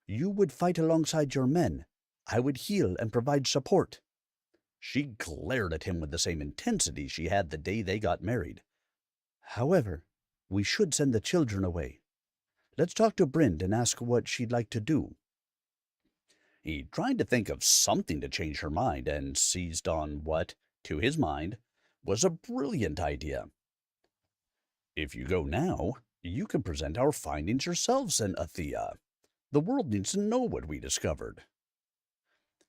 You would fight alongside your men. I would heal and provide support. She glared at him with the same intensity she had the day they got married. However, we should send the children away. Let's talk to Brynn and ask what she'd like to do. He tried to think of something to change her mind and seized on what, to his mind, was a brilliant idea. If you go now, you can present our findings yourselves, and Athea. The world needs to know what we discovered.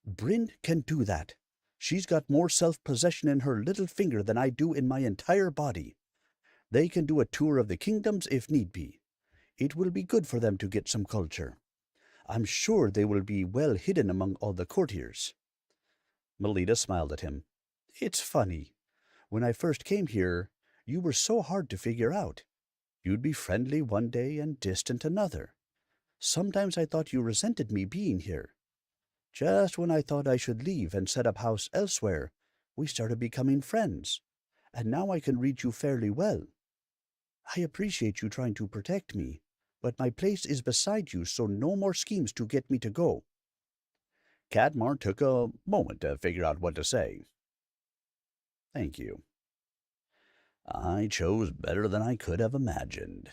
Brynn can do that. She's got more self-possession in her little finger than I do in my entire body. They can do a tour of the kingdoms if need be. It will be good for them to get some culture. I'm sure they will be well hidden among all the courtiers. Melita smiled at him. It's funny. When I first came here, you were so hard to figure out. You'd be friendly one day and distant another. Sometimes I thought you resented me being here. Just when I thought I should leave and set up house elsewhere, we started becoming friends, and now I can read you fairly well. I appreciate you trying to protect me, but my place is beside you, so no more schemes to get me to go. Cadmar took a moment to figure out what to say. Thank you. I chose better than I could have imagined.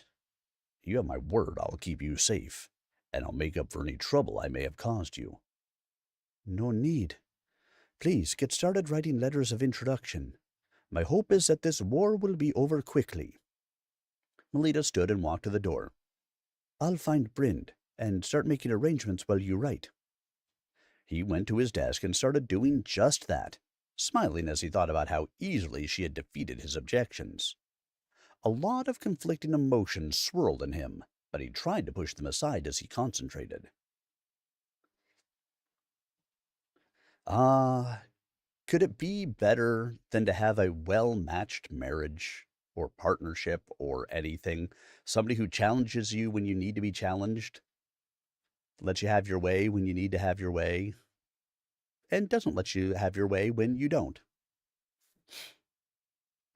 You have my word I'll keep you safe, and I'll make up for any trouble I may have caused you. No need. Please get started writing letters of introduction. My hope is that this war will be over quickly. Melita stood and walked to the door. I'll find Brynn and start making arrangements while you write. He went to his desk and started doing just that, smiling as he thought about how easily she had defeated his objections. A lot of conflicting emotions swirled in him, but he tried to push them aside as he concentrated. Could it be better than to have a well-matched marriage or partnership or anything? Somebody who challenges you when you need to be challenged, lets you have your way when you need to have your way, and doesn't let you have your way when you don't.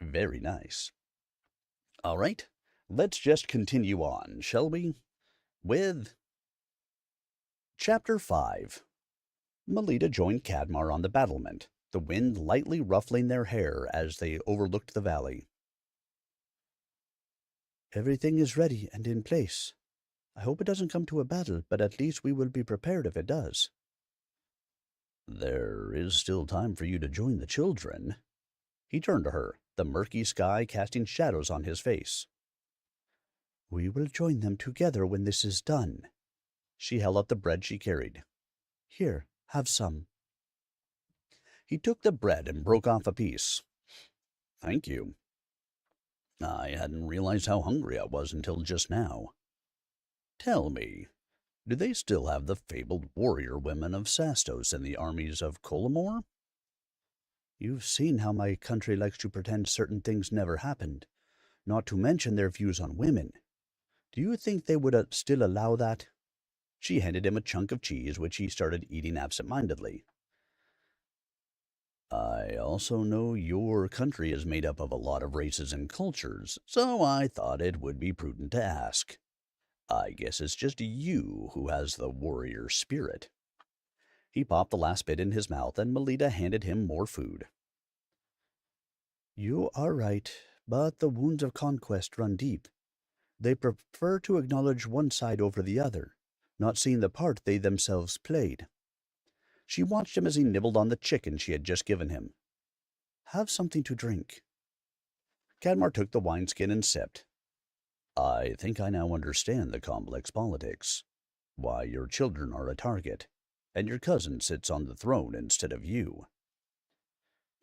Very nice. All right, let's just continue on, shall we? With Chapter 5. Melita joined Cadmar on the battlement, the wind lightly ruffling their hair as they overlooked the valley. Everything is ready and in place. I hope it doesn't come to a battle, but at least we will be prepared if it does. There is still time for you to join the children. He turned to her, the murky sky casting shadows on his face. We will join them together when this is done. She held out the bread she carried. Here, have some. He took the bread and broke off a piece. Thank you. I hadn't realized how hungry I was until just now. Tell me, do they still have the fabled warrior women of Sastos in the armies of Colomor? You've seen how my country likes to pretend certain things never happened, not to mention their views on women. Do you think they would still allow that? She handed him a chunk of cheese, which he started eating absent-mindedly. I also know your country is made up of a lot of races and cultures, so I thought it would be prudent to ask. I guess it's just you who has the warrior spirit. He popped the last bit in his mouth, and Melita handed him more food. You are right, but the wounds of conquest run deep. They prefer to acknowledge one side over the other, not seeing the part they themselves played. She watched him as he nibbled on the chicken she had just given him. Have something to drink. Cadmar took the wineskin and sipped. I think I now understand the complex politics. Why your children are a target, and your cousin sits on the throne instead of you.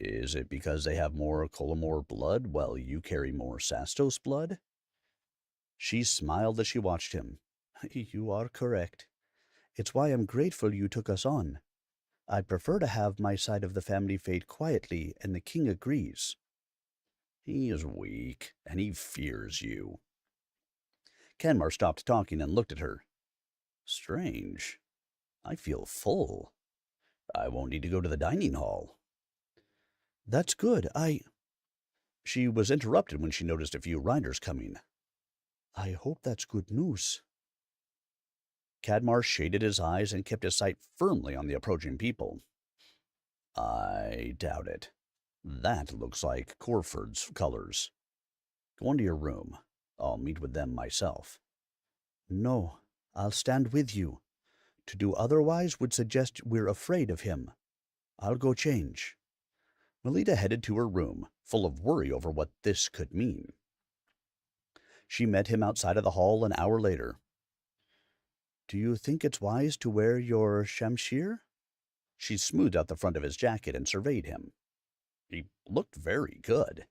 Is it because they have more Colomor blood while you carry more Sastos blood? She smiled as she watched him. You are correct. It's why I'm grateful you took us on. I'd prefer to have my side of the family fade quietly, and the king agrees. He is weak, and he fears you. Cadmar stopped talking and looked at her. Strange. I feel full. I won't need to go to the dining hall. That's good. She was interrupted when she noticed a few riders coming. I hope that's good news. Cadmar shaded his eyes and kept his sight firmly on the approaching people. I doubt it. That looks like Corford's colors. Go on to your room. I'll meet with them myself. No, I'll stand with you. To do otherwise would suggest we're afraid of him. I'll go change. Melita headed to her room, full of worry over what this could mean. She met him outside of the hall an hour later. Do you think it's wise to wear your shamshir? She smoothed out the front of his jacket and surveyed him. He looked very good.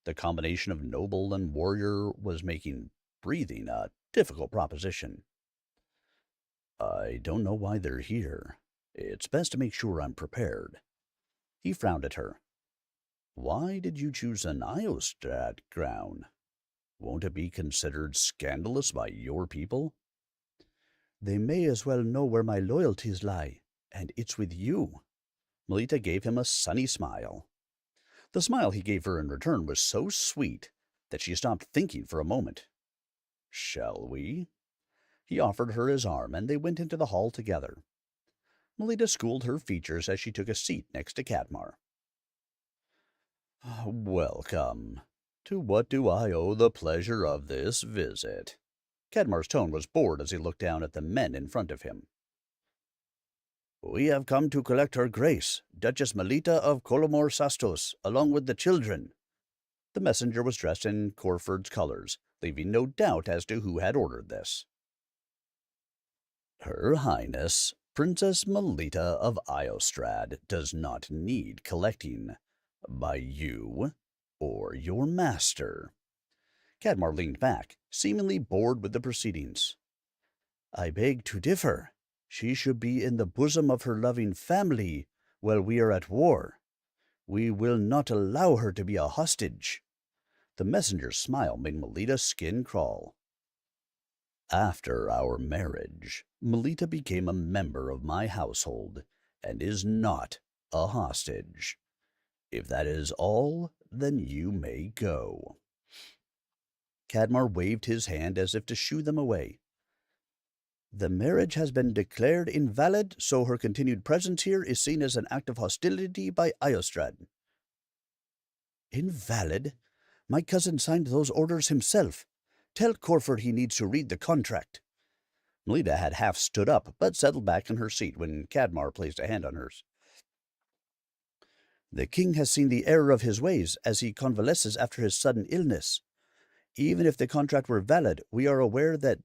The combination of noble and warrior was making breathing a difficult proposition. I don't know why they're here. It's best to make sure I'm prepared. He frowned at her. Why did you choose an Iostrat crown? Won't it be considered scandalous by your people? They may as well know where my loyalties lie, and it's with you. Melita gave him a sunny smile. The smile he gave her in return was so sweet that she stopped thinking for a moment. Shall we? He offered her his arm, and they went into the hall together. Melita schooled her features as she took a seat next to Cadmar. Welcome. To what do I owe the pleasure of this visit? Cadmar's tone was bored as he looked down at the men in front of him. We have come to collect her grace, Duchess Melita of Colomor Sastos, along with the children. The messenger was dressed in Corford's colors, leaving no doubt as to who had ordered this. Her Highness, Princess Melita of Iostrad, does not need collecting by you or your master. Cadmar leaned back, seemingly bored with the proceedings. I beg to differ. She should be in the bosom of her loving family while we are at war. We will not allow her to be a hostage. The messenger's smile made Melita's skin crawl. After our marriage, Melita became a member of my household and is not a hostage. If that is all, then you may go. Cadmar waved his hand as if to shoo them away. The marriage has been declared invalid, so her continued presence here is seen as an act of hostility by Iostrad. Invalid? My cousin signed those orders himself. Tell Corford he needs to read the contract. Melita had half stood up, but settled back in her seat when Cadmar placed a hand on hers. The king has seen the error of his ways as he convalesces after his sudden illness. Even if the contract were valid, we are aware that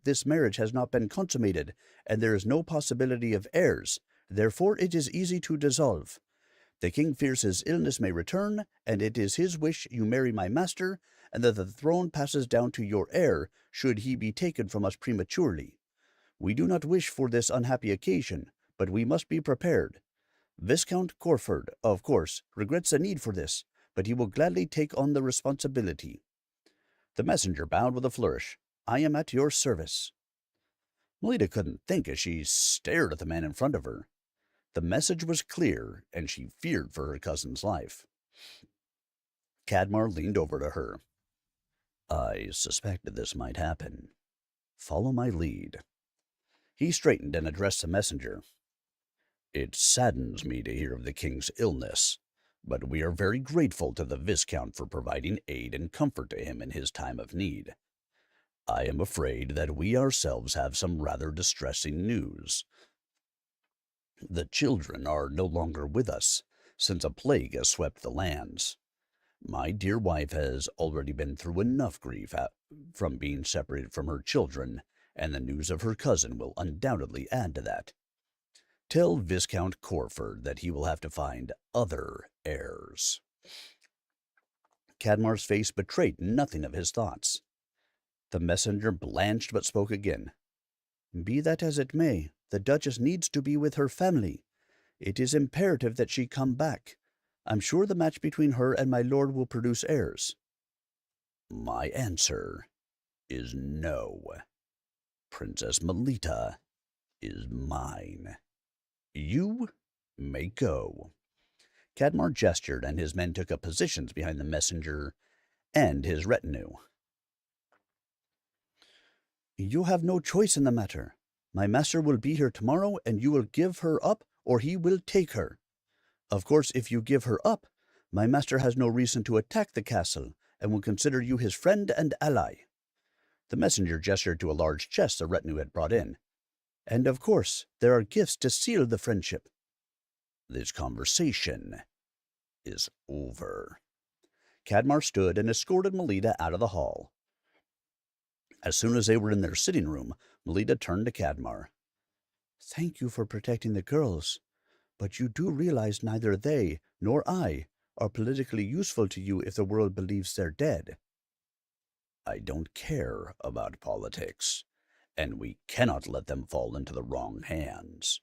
this marriage has not been consummated, and there is no possibility of heirs. Therefore, it is easy to dissolve. The king fears his illness may return, and it is his wish you marry my master, and that the throne passes down to your heir should he be taken from us prematurely. We do not wish for this unhappy occasion, but we must be prepared. Viscount Corford, of course, regrets the need for this, but he will gladly take on the responsibility. The messenger bowed with a flourish. I am at your service. Melita couldn't think as she stared at the man in front of her. The message was clear, and she feared for her cousin's life. Cadmar leaned over to her. I suspected this might happen. Follow my lead. He straightened and addressed the messenger. It saddens me to hear of the king's illness, but we are very grateful to the Viscount for providing aid and comfort to him in his time of need. I am afraid that we ourselves have some rather distressing news. The children are no longer with us, since a plague has swept the lands. My dear wife has already been through enough grief from being separated from her children, and the news of her cousin will undoubtedly add to that. Tell Viscount Corford that he will have to find other heirs. Cadmar's face betrayed nothing of his thoughts. The messenger blanched but spoke again. Be that as it may, the Duchess needs to be with her family. It is imperative that she come back. I'm sure the match between her and my lord will produce heirs. My answer is no. Princess Melita is mine. You may go. Cadmar gestured, and his men took up positions behind the messenger and his retinue. You have no choice in the matter. My master will be here tomorrow, and you will give her up, or he will take her. Of course, if you give her up, my master has no reason to attack the castle, and will consider you his friend and ally. The messenger gestured to a large chest the retinue had brought in. And of course, there are gifts to seal the friendship. This conversation is over. Cadmar stood and escorted Melita out of the hall. As soon as they were in their sitting room, Melita turned to Cadmar. Thank you for protecting the girls, but you do realize neither they nor I are politically useful to you if the world believes they're dead. I don't care about politics, and we cannot let them fall into the wrong hands.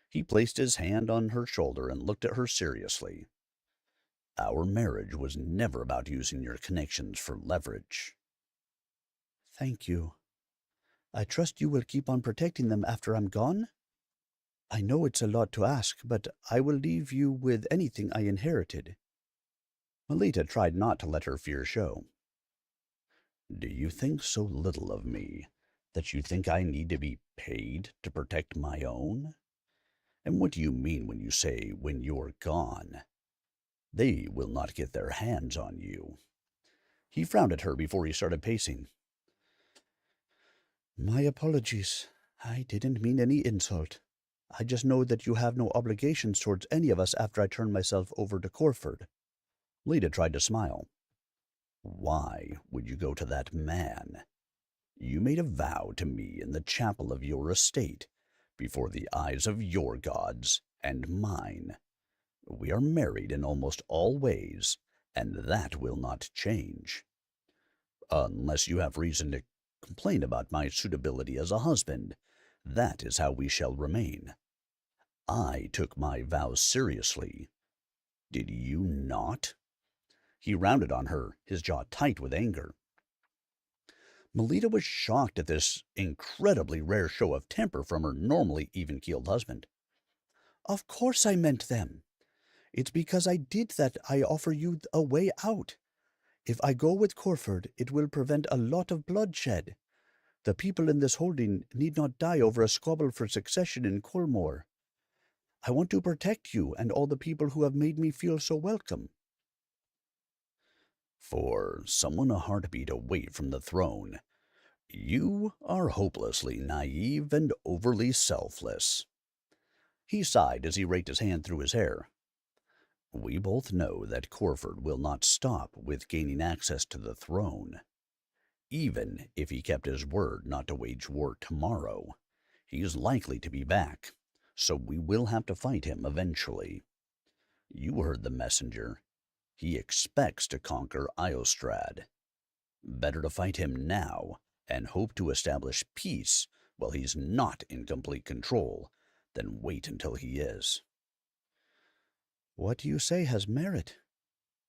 He placed his hand on her shoulder and looked at her seriously. Our marriage was never about using your connections for leverage. Thank you. I trust you will keep on protecting them after I'm gone? I know it's a lot to ask, but I will leave you with anything I inherited. Melita tried not to let her fear show. Do you think so little of me that you think I need to be paid to protect my own? And what do you mean when you say when you're gone? They will not get their hands on you. He frowned at her before he started pacing. My apologies. I didn't mean any insult. I just know that you have no obligations towards any of us after I turn myself over to Corford. Lita tried to smile. Why would you go to that man? You made a vow to me in the chapel of your estate, before the eyes of your gods and mine. We are married in almost all ways, and that will not change. Unless you have reason to complain about my suitability as a husband, that is how we shall remain. I took my vows seriously. Did you not? He rounded on her, his jaw tight with anger. Melita was shocked at this incredibly rare show of temper from her normally even-keeled husband. Of course I meant them. It's because I did that I offer you a way out. If I go with Corford, it will prevent a lot of bloodshed. The people in this holding need not die over a squabble for succession in Colmore. I want to protect you and all the people who have made me feel so welcome. For someone a heartbeat away from the throne, you are hopelessly naive and overly selfless. He sighed as he raked his hand through his hair. We both know that Corford will not stop with gaining access to the throne. Even if he kept his word not to wage war tomorrow, he is likely to be back, so we will have to fight him eventually. You heard the messenger. He expects to conquer Iostrad. Better to fight him now and hope to establish peace while he's not in complete control than wait until he is. What you say has merit,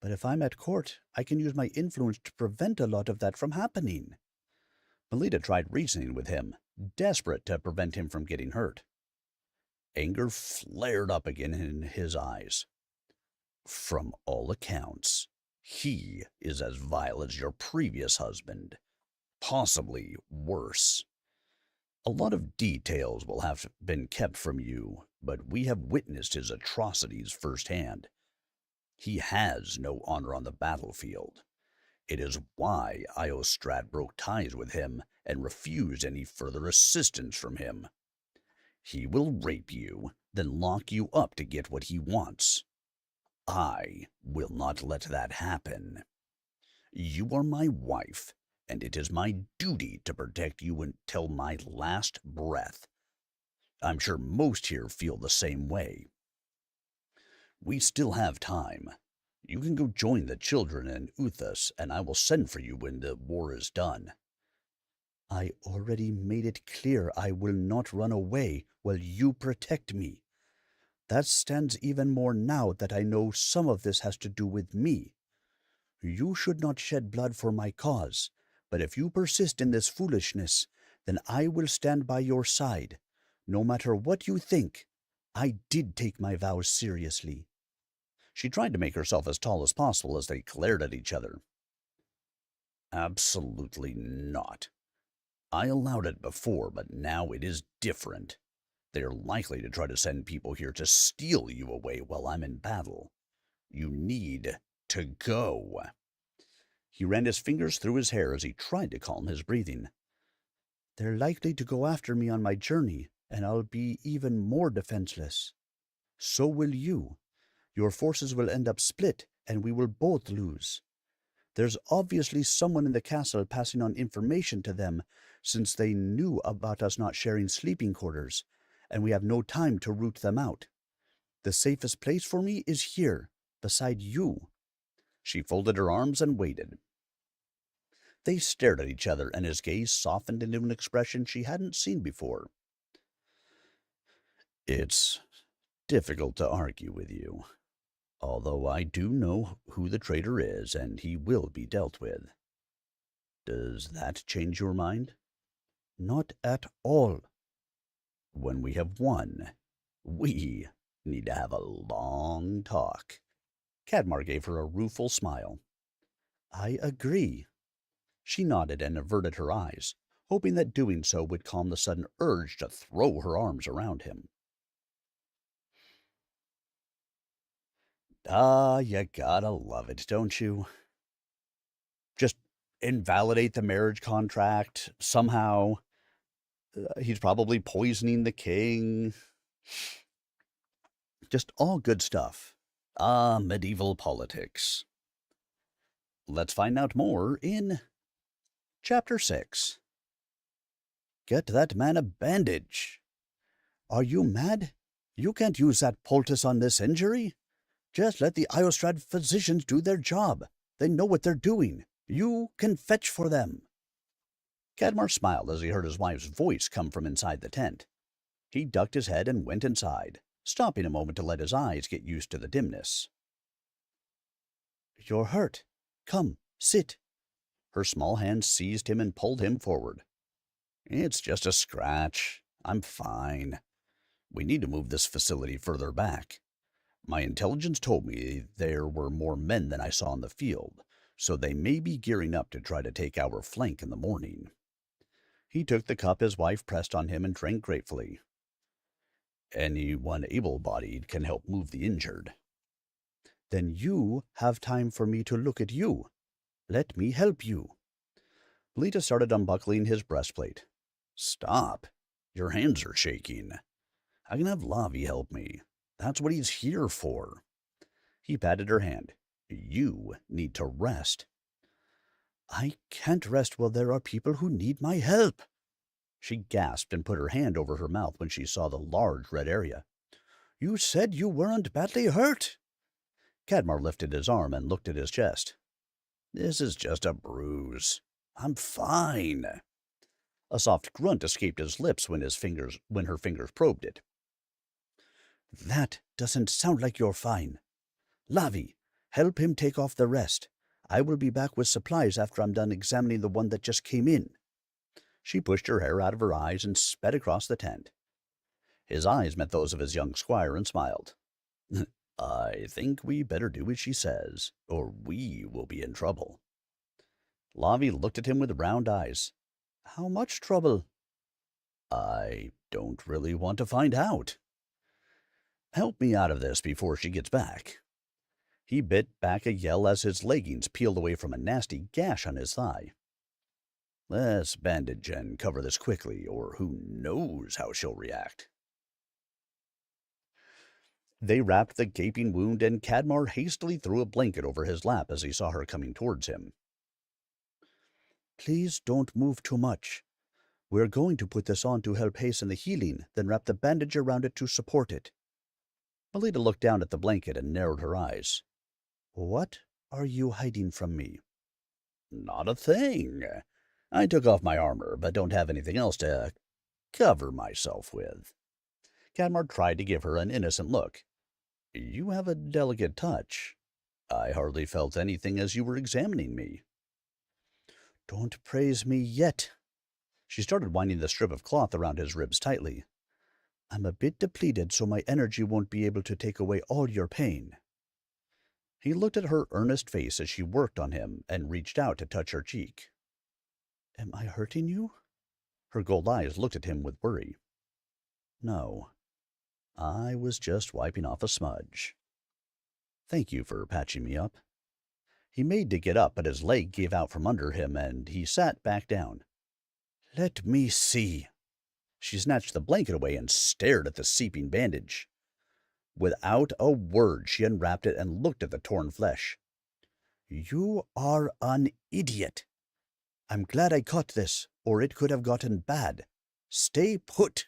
but if I'm at court, I can use my influence to prevent a lot of that from happening. Melita tried reasoning with him, desperate to prevent him from getting hurt. Anger flared up again in his eyes. From all accounts, he is as vile as your previous husband, possibly worse. A lot of details will have been kept from you, but we have witnessed his atrocities firsthand. He has no honor on the battlefield. It is why Iostrad broke ties with him and refused any further assistance from him. He will rape you, then lock you up to get what he wants. I will not let that happen. You are my wife, and it is my duty to protect you until my last breath. I'm sure most here feel the same way. We still have time. You can go join the children in Uthas, and I will send for you when the war is done. I already made it clear I will not run away while you protect me. That stands even more now that I know some of this has to do with me. You should not shed blood for my cause, but if you persist in this foolishness, then I will stand by your side. No matter what you think, I did take my vows seriously. She tried to make herself as tall as possible as they glared at each other. Absolutely not. I allowed it before, but now it is different. They're likely to try to send people here to steal you away while I'm in battle. You need to go." He ran his fingers through his hair as he tried to calm his breathing. "They're likely to go after me on my journey, and I'll be even more defenseless. So will you. Your forces will end up split, and we will both lose. There's obviously someone in the castle passing on information to them, since they knew about us not sharing sleeping quarters, and we have no time to root them out. The safest place for me is here, beside you." She folded her arms and waited. They stared at each other, and his gaze softened into an expression she hadn't seen before. "It's difficult to argue with you, although I do know who the traitor is, and he will be dealt with. Does that change your mind?" "Not at all." "When we have won, we need to have a long talk." Cadmar gave her a rueful smile. "I agree." She nodded and averted her eyes, hoping that doing so would calm the sudden urge to throw her arms around him. You gotta love it, don't you? Just invalidate the marriage contract somehow. He's probably poisoning the king. Just all good stuff. Medieval politics. Let's find out more in Chapter 6. "Get that man a bandage." "Are you mad? You can't use that poultice on this injury. Just let the Iostrad physicians do their job. They know what they're doing. You can fetch for them." Cadmar smiled as he heard his wife's voice come from inside the tent. He ducked his head and went inside, stopping a moment to let his eyes get used to the dimness. "You're hurt. Come, sit." Her small hand seized him and pulled him forward. "It's just a scratch. I'm fine. We need to move this facility further back. My intelligence told me there were more men than I saw in the field, so they may be gearing up to try to take our flank in the morning." He took the cup his wife pressed on him and drank gratefully. "Anyone able-bodied can help move the injured." "Then you have time for me to look at you. Let me help you." Melita started unbuckling his breastplate. "Stop. Your hands are shaking. I can have Lavi help me. That's what he's here for." He patted her hand. "You need to rest." "I can't rest while there are people who need my help." She gasped and put her hand over her mouth when she saw the large red area. "You said you weren't badly hurt." Cadmar lifted his arm and looked at his chest. "This is just a bruise. I'm fine." A soft grunt escaped his lips when her fingers probed it. "That doesn't sound like you're fine. Lavi, help him take off the rest. I will be back with supplies after I'm done examining the one that just came in." She pushed her hair out of her eyes and sped across the tent. His eyes met those of his young squire and smiled. "I think we better do as she says, or we will be in trouble." Lavi looked at him with round eyes. "How much trouble?" "I don't really want to find out. Help me out of this before she gets back." He bit back a yell as his leggings peeled away from a nasty gash on his thigh. "Let's bandage and cover this quickly, or who knows how she'll react." They wrapped the gaping wound, and Cadmar hastily threw a blanket over his lap as he saw her coming towards him. "Please don't move too much. We're going to put this on to help hasten the healing, then wrap the bandage around it to support it." Melita looked down at the blanket and narrowed her eyes. "What are you hiding from me?" "Not a thing. I took off my armor, but don't have anything else to cover myself with." Cadmar tried to give her an innocent look. "You have a delicate touch. I hardly felt anything as you were examining me." "Don't praise me yet." She started winding the strip of cloth around his ribs tightly. "I'm a bit depleted, so my energy won't be able to take away all your pain." He looked at her earnest face as she worked on him and reached out to touch her cheek. "Am I hurting you?" Her gold eyes looked at him with worry. No, I was just wiping off a smudge. Thank you for patching me up. He made to get up, but his leg gave out from under him, and he sat back down. Let me see. She snatched the blanket away and stared at the seeping bandage. Without a word, she unwrapped it and looked at the torn flesh. You are an idiot. I'm glad I caught this, or it could have gotten bad. Stay put.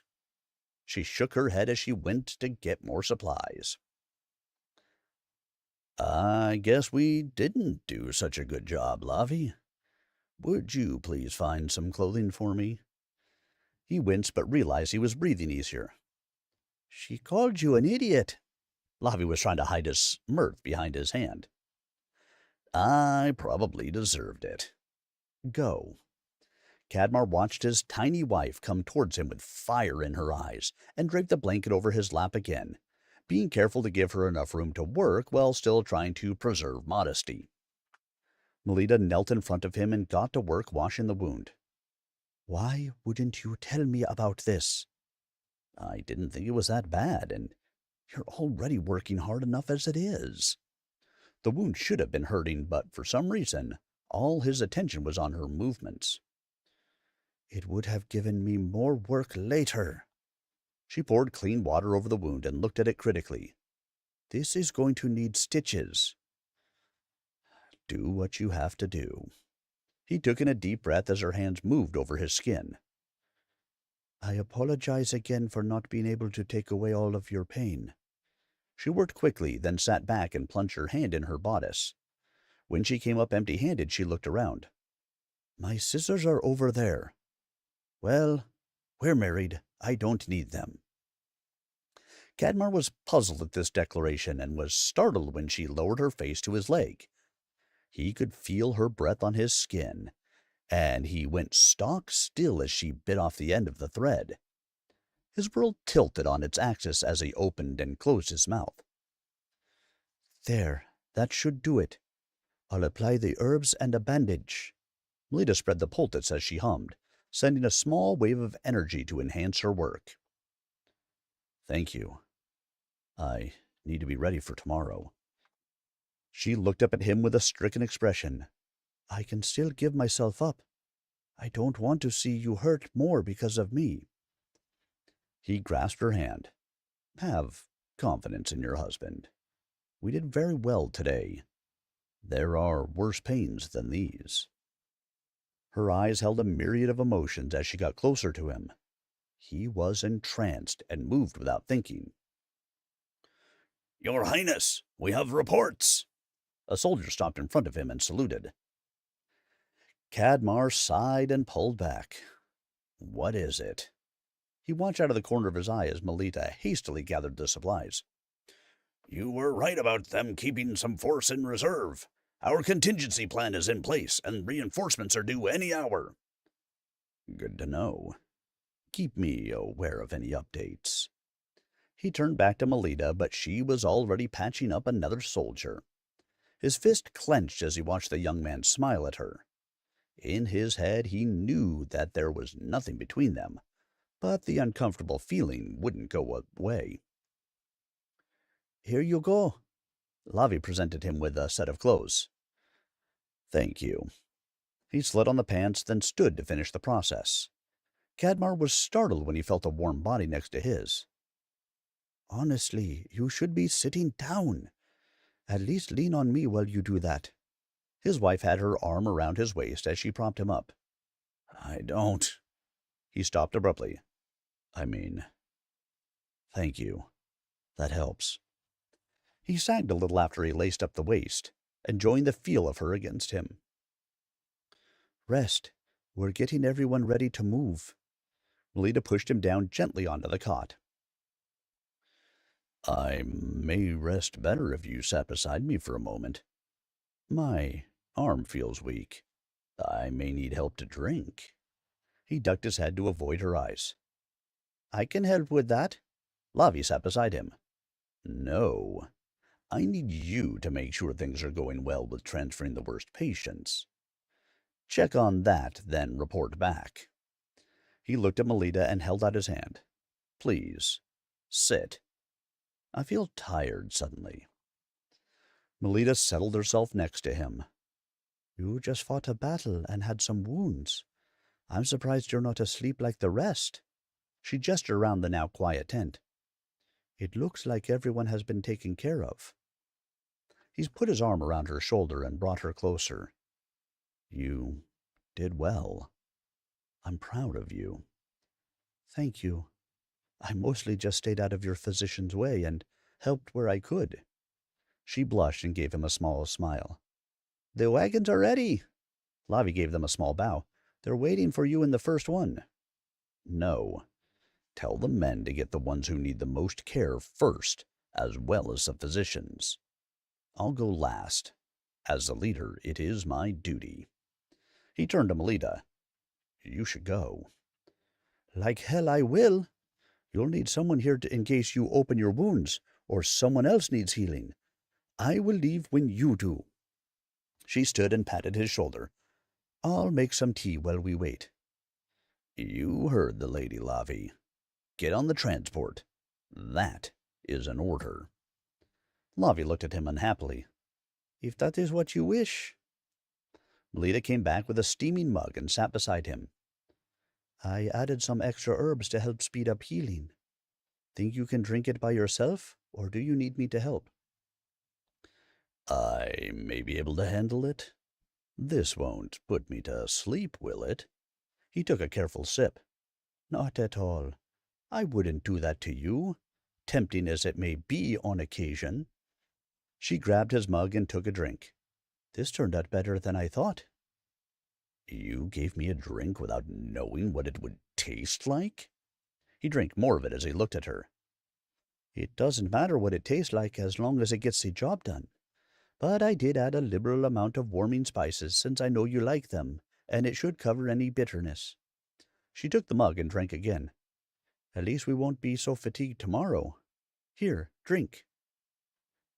She shook her head as she went to get more supplies. I guess we didn't do such a good job, Lavi. Would you please find some clothing for me? He winced, but realized he was breathing easier. She called you an idiot. Lavi was trying to hide his mirth behind his hand. I probably deserved it. Go. Cadmar watched his tiny wife come towards him with fire in her eyes and draped the blanket over his lap again, being careful to give her enough room to work while still trying to preserve modesty. Melita knelt in front of him and got to work washing the wound. Why wouldn't you tell me about this? I didn't think it was that bad, and you're already working hard enough as it is. The wound should have been hurting, but for some reason, all his attention was on her movements. It would have given me more work later. She poured clean water over the wound and looked at it critically. This is going to need stitches. Do what you have to do. He took in a deep breath as her hands moved over his skin. I apologize again for not being able to take away all of your pain. She worked quickly, then sat back and plunged her hand in her bodice. When she came up empty-handed, she looked around. My scissors are over there. Well, we're married. I don't need them. Cadmar was puzzled at this declaration and was startled when she lowered her face to his leg. He could feel her breath on his skin, and he went stock still as she bit off the end of the thread. His world tilted on its axis as he opened and closed his mouth. There, that should do it. I'll apply the herbs and a bandage. Melita spread the poultice as she hummed, sending a small wave of energy to enhance her work. Thank you. I need to be ready for tomorrow. She looked up at him with a stricken expression. I can still give myself up. I don't want to see you hurt more because of me. He grasped her hand. Have confidence in your husband. We did very well today. There are worse pains than these. Her eyes held a myriad of emotions as she got closer to him. He was entranced and moved without thinking. Your Highness, we have reports. A soldier stopped in front of him and saluted. Cadmar sighed and pulled back. What is it? He watched out of the corner of his eye as Melita hastily gathered the supplies. You were right about them keeping some force in reserve. Our contingency plan is in place, and reinforcements are due any hour. Good to know. Keep me aware of any updates. He turned back to Melita, but she was already patching up another soldier. His fist clenched as he watched the young man smile at her. In his head, he knew that there was nothing between them, but the uncomfortable feeling wouldn't go away. Here you go. Lavi presented him with a set of clothes. Thank you. He slid on the pants, then stood to finish the process. Cadmar was startled when he felt a warm body next to his. Honestly, you should be sitting down. At least lean on me while you do that. His wife had her arm around his waist as she propped him up. I don't. He stopped abruptly. Thank you. That helps. He sagged a little after he laced up the waist, enjoying the feel of her against him. Rest. We're getting everyone ready to move. Melita pushed him down gently onto the cot. I may rest better if you sat beside me for a moment. My arm feels weak. I may need help to drink. He ducked his head to avoid her eyes. I can help with that. Lavi sat beside him. No. I need you to make sure things are going well with transferring the worst patients. Check on that, then report back. He looked at Melita and held out his hand. Please, sit. I feel tired suddenly. Melita settled herself next to him. You just fought a battle and had some wounds. I'm surprised you're not asleep like the rest. She gestured around the now quiet tent. It looks like everyone has been taken care of. He's put his arm around her shoulder and brought her closer. You did well. I'm proud of you. Thank you. I mostly just stayed out of your physician's way and helped where I could. She blushed and gave him a small smile. The wagons are ready. Lavi gave them a small bow. They're waiting for you in the first one. No. Tell the men to get the ones who need the most care first, as well as the physicians. I'll go last. As the leader, it is my duty. He turned to Melita. You should go. Like hell I will. You'll need someone here in case you open your wounds, or someone else needs healing. I will leave when you do. She stood and patted his shoulder. I'll make some tea while we wait. You heard the lady, Lavi. Get on the transport. That is an order. Lavi looked at him unhappily. If that is what you wish. Melita came back with a steaming mug and sat beside him. I added some extra herbs to help speed up healing. Think you can drink it by yourself, or do you need me to help? I may be able to handle it. This won't put me to sleep, will it? He took a careful sip. Not at all. I wouldn't do that to you, tempting as it may be on occasion. She grabbed his mug and took a drink. This turned out better than I thought. You gave me a drink without knowing what it would taste like? He drank more of it as he looked at her. It doesn't matter what it tastes like as long as it gets the job done. But I did add a liberal amount of warming spices since I know you like them, and it should cover any bitterness. She took the mug and drank again. At least we won't be so fatigued tomorrow. Here, drink.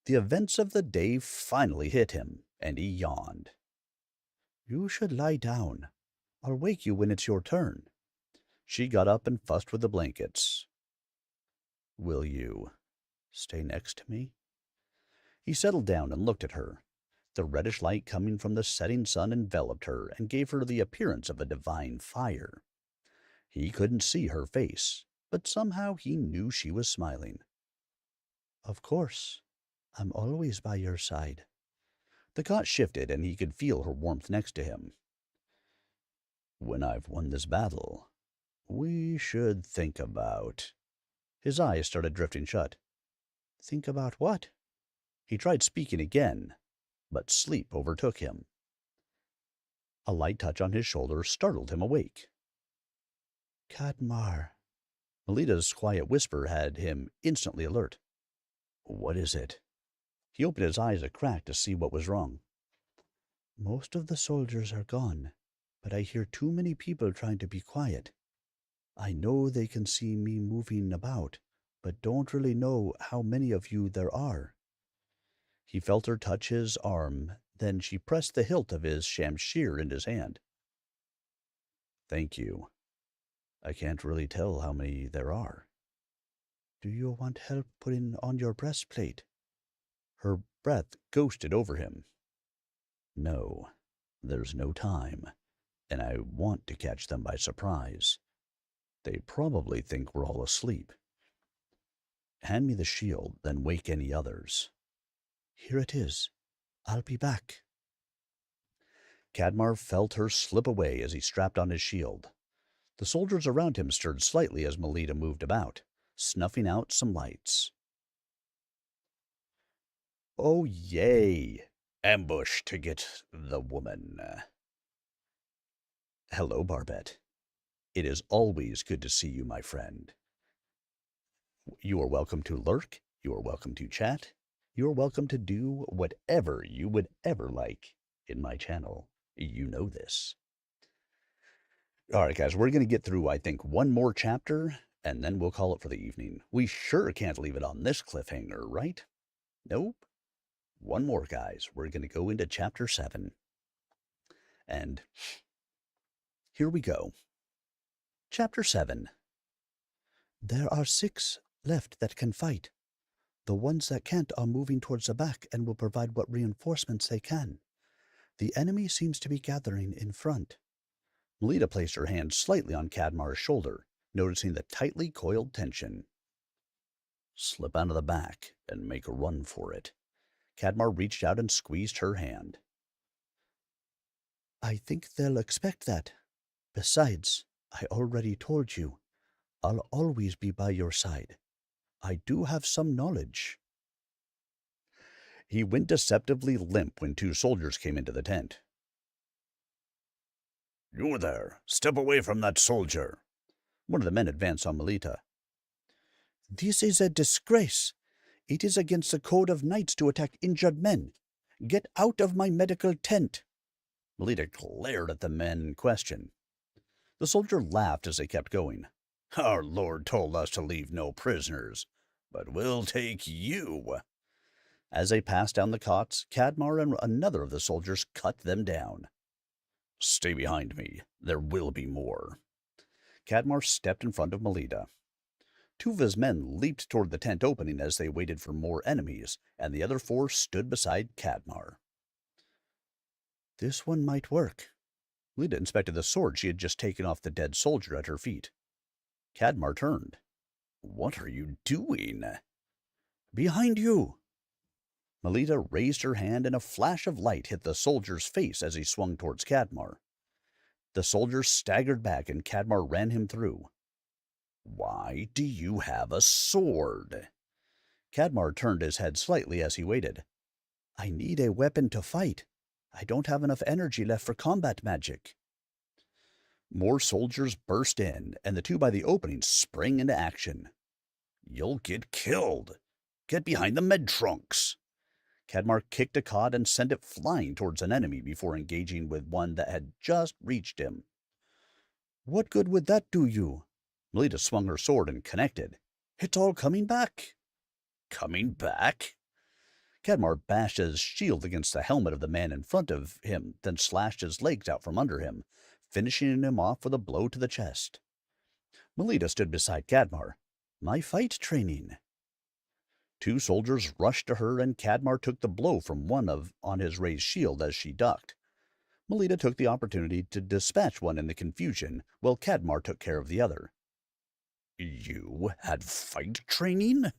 The events of the day finally hit him, and he yawned. You should lie down. I'll wake you when it's your turn. She got up and fussed with the blankets. Will you stay next to me? He settled down and looked at her. The reddish light coming from the setting sun enveloped her and gave her the appearance of a divine fire. He couldn't see her face, but somehow he knew she was smiling. Of course. I'm always by your side. The cot shifted, and he could feel her warmth next to him. When I've won this battle, we should think about... His eyes started drifting shut. Think about what? He tried speaking again, but sleep overtook him. A light touch on his shoulder startled him awake. Cadmar. Melita's quiet whisper had him instantly alert. What is it? He opened his eyes a crack to see what was wrong. Most of the soldiers are gone, but I hear too many people trying to be quiet. I know they can see me moving about, but don't really know how many of you there are. He felt her touch his arm, then she pressed the hilt of his shamshir in his hand. Thank you. I can't really tell how many there are. Do you want help putting on your breastplate? Her breath ghosted over him. No, there's no time, and I want to catch them by surprise. They probably think we're all asleep. Hand me the shield, then wake any others. Here it is. I'll be back. Cadmar felt her slip away as he strapped on his shield. The soldiers around him stirred slightly as Melita moved about, snuffing out some lights. Oh, yay! Ambush to get the woman. Hello, Barbette. It is always good to see you, my friend. You are welcome to lurk. You are welcome to chat. You are welcome to do whatever you would ever like in my channel. You know this. All right, guys, we're going to get through, I think, one more chapter, and then we'll call it for the evening. We sure can't leave it on this cliffhanger, right? Nope. One more, guys. We're going to go into chapter 7. And here we go. Chapter 7. There are 6 left that can fight. The ones that can't are moving towards the back and will provide what reinforcements they can. The enemy seems to be gathering in front. Melita placed her hand slightly on Cadmar's shoulder, noticing the tightly coiled tension. Slip out of the back and make a run for it. Cadmar reached out and squeezed her hand. I think they'll expect that. Besides, I already told you, I'll always be by your side. I do have some knowledge. He went deceptively limp when 2 soldiers came into the tent. You there, step away from that soldier. One of the men advanced on Melita. This is a disgrace. It is against the code of knights to attack injured men. Get out of my medical tent. Melita glared at the men in question. The soldier laughed as they kept going. Our lord told us to leave no prisoners, but we'll take you. As they passed down the cots, Cadmar and another of the soldiers cut them down. Stay behind me. There will be more. Cadmar stepped in front of Melita. 2 of his men leaped toward the tent opening as they waited for more enemies, and the other 4 stood beside Cadmar. This one might work. Melita inspected the sword she had just taken off the dead soldier at her feet. Cadmar turned. What are you doing? Behind you! Melita raised her hand and a flash of light hit the soldier's face as he swung towards Cadmar. The soldier staggered back and Cadmar ran him through. Why do you have a sword? Cadmar turned his head slightly as he waited. I need a weapon to fight. I don't have enough energy left for combat magic. More soldiers burst in, and the 2 by the opening sprang into action. You'll get killed. Get behind the med trunks. Cadmar kicked a cod and sent it flying towards an enemy before engaging with one that had just reached him. What good would that do you? Melita swung her sword and connected. It's all coming back. Coming back? Cadmar bashed his shield against the helmet of the man in front of him, then slashed his legs out from under him, finishing him off with a blow to the chest. Melita stood beside Cadmar. My fight training. 2 soldiers rushed to her, and Cadmar took the blow from one on his raised shield as she ducked. Melita took the opportunity to dispatch one in the confusion, while Cadmar took care of the other. You had fight training?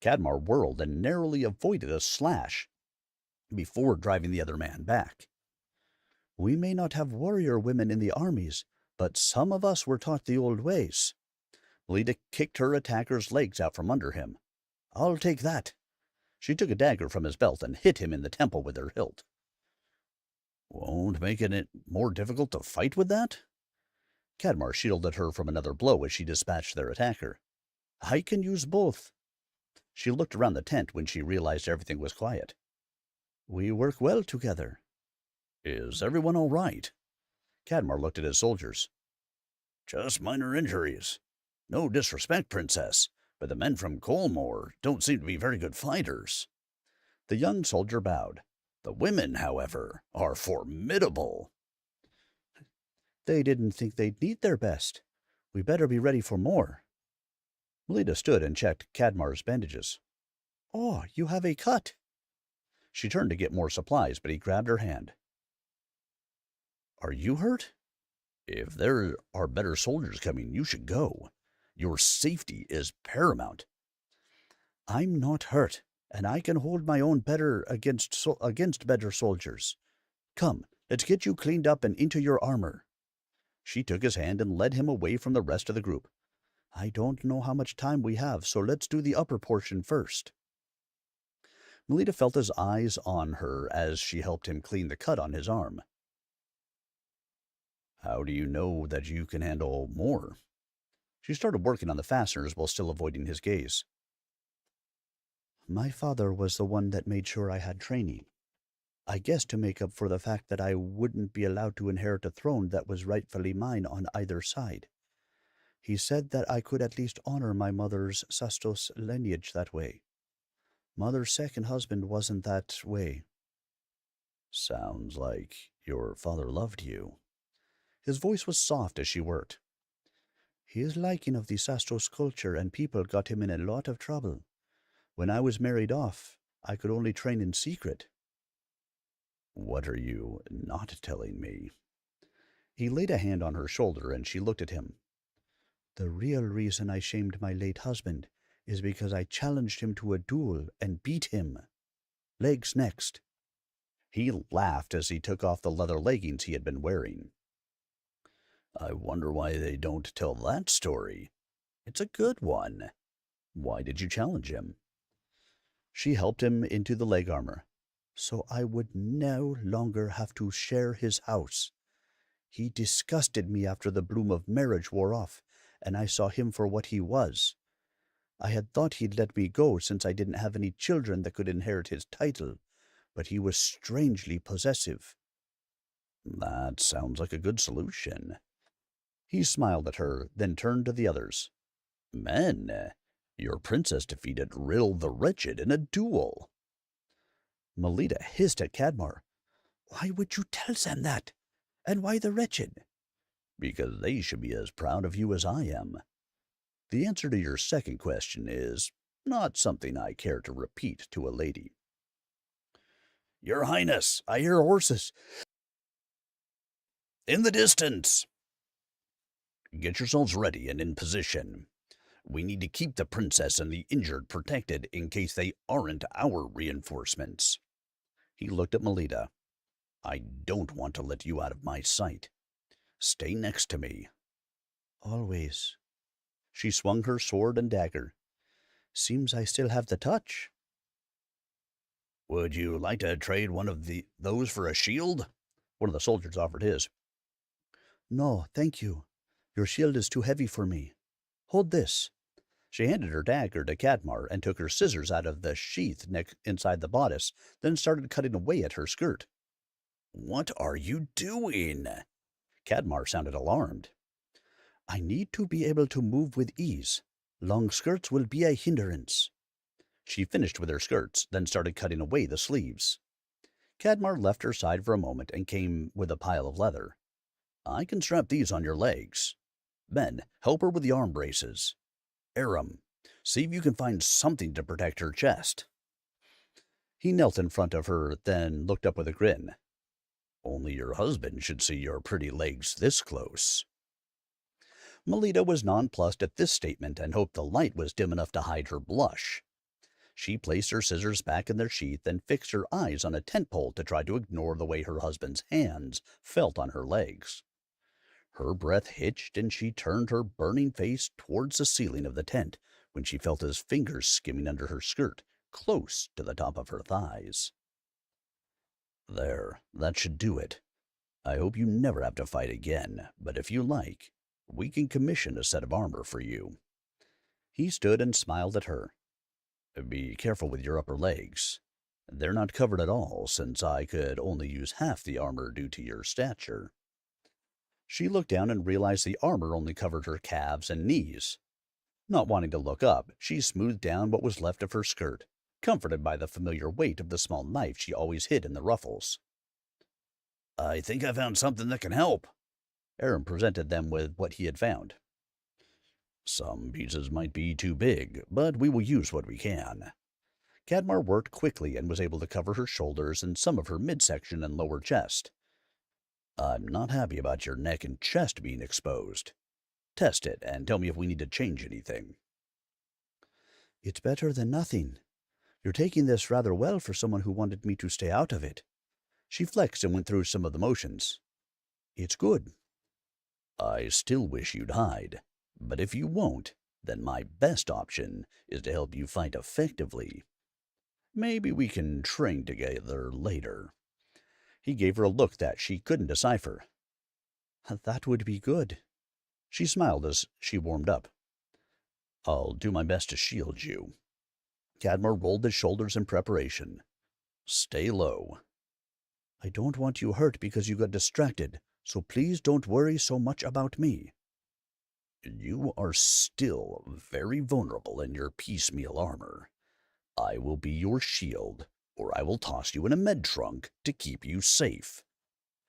Cadmar whirled and narrowly avoided a slash before driving the other man back. We may not have warrior women in the armies, but some of us were taught the old ways. Melita kicked her attacker's legs out from under him. I'll take that. She took a dagger from his belt and hit him in the temple with her hilt. Won't make it more difficult to fight with that? Cadmar shielded her from another blow as she dispatched their attacker. I can use both. She looked around the tent when she realized everything was quiet. We work well together. Is everyone all right? Cadmar looked at his soldiers. Just minor injuries. No disrespect, Princess, but the men from Colmore don't seem to be very good fighters. The young soldier bowed. The women, however, are formidable. They didn't think they'd need their best. We better be ready for more. Melita stood and checked Cadmar's bandages. Oh, you have a cut. She turned to get more supplies, but he grabbed her hand. Are you hurt? If there are better soldiers coming, you should go. Your safety is paramount. I'm not hurt, and I can hold my own better against better soldiers. Come, let's get you cleaned up and into your armor. She took his hand and led him away from the rest of the group. I don't know how much time we have, so let's do the upper portion first. Melita felt his eyes on her as she helped him clean the cut on his arm. How do you know that you can handle more? She started working on the fasteners while still avoiding his gaze. My father was the one that made sure I had training. I guess to make up for the fact that I wouldn't be allowed to inherit a throne that was rightfully mine on either side. He said that I could at least honor my mother's Sastos lineage that way. Mother's second husband wasn't that way. Sounds like your father loved you. His voice was soft as she worked. His liking of the Sastos culture and people got him in a lot of trouble. When I was married off, I could only train in secret. What are you not telling me? He laid a hand on her shoulder and she looked at him. The real reason I shamed my late husband is because I challenged him to a duel and beat him. Legs next. He laughed as he took off the leather leggings he had been wearing. I wonder why they don't tell that story. It's a good one. Why did you challenge him? She helped him into the leg armor, so I would no longer have to share his house. He disgusted me after the bloom of marriage wore off, and I saw him for what he was. I had thought he'd let me go since I didn't have any children that could inherit his title, but he was strangely possessive. That sounds like a good solution. He smiled at her, then turned to the others. Men, your princess defeated Rill the Wretched in a duel. Melita hissed at Cadmar. Why would you tell them that? And why the wretched? Because they should be as proud of you as I am. The answer to your second question is not something I care to repeat to a lady. Your Highness, I hear horses. In the distance! Get yourselves ready and in position. We need to keep the princess and the injured protected in case they aren't our reinforcements. He looked at Melita. I don't want to let you out of my sight. Stay next to me. Always. She swung her sword and dagger. Seems I still have the touch. Would you like to trade one of those for a shield? One of the soldiers offered his. No, thank you. Your shield is too heavy for me. Hold this. She handed her dagger to Cadmar and took her scissors out of the sheath inside the bodice, then started cutting away at her skirt. What are you doing? Cadmar sounded alarmed. I need to be able to move with ease. Long skirts will be a hindrance. She finished with her skirts, then started cutting away the sleeves. Cadmar left her side for a moment and came with a pile of leather. I can strap these on your legs. Men, help her with the arm braces. Aram, see if you can find something to protect her chest. He knelt in front of her, then looked up with a grin. Only your husband should see your pretty legs this close. Melita was nonplussed at this statement and hoped the light was dim enough to hide her blush. She placed her scissors back in their sheath and fixed her eyes on a tent pole to try to ignore the way her husband's hands felt on her legs. Her breath hitched and she turned her burning face towards the ceiling of the tent when she felt his fingers skimming under her skirt, close to the top of her thighs. There, that should do it. I hope you never have to fight again, but if you like, we can commission a set of armor for you. He stood and smiled at her. Be careful with your upper legs. They're not covered at all, since I could only use half the armor due to your stature. She looked down and realized the armor only covered her calves and knees. Not wanting to look up, she smoothed down what was left of her skirt, comforted by the familiar weight of the small knife she always hid in the ruffles. I think I found something that can help. Aram presented them with what he had found. Some pieces might be too big, but we will use what we can. Cadmar worked quickly and was able to cover her shoulders and some of her midsection and lower chest. I'm not happy about your neck and chest being exposed. Test it and tell me if we need to change anything. It's better than nothing. You're taking this rather well for someone who wanted me to stay out of it. She flexed and went through some of the motions. It's good. I still wish you'd hide, but if you won't, then my best option is to help you fight effectively. Maybe we can train together later. He gave her a look that she couldn't decipher. That would be good. She smiled as she warmed up. I'll do my best to shield you. Cadmar rolled his shoulders in preparation. Stay low. I don't want you hurt because you got distracted, so please don't worry so much about me. You are still very vulnerable in your piecemeal armor. I will be your shield, or I will toss you in a med trunk to keep you safe.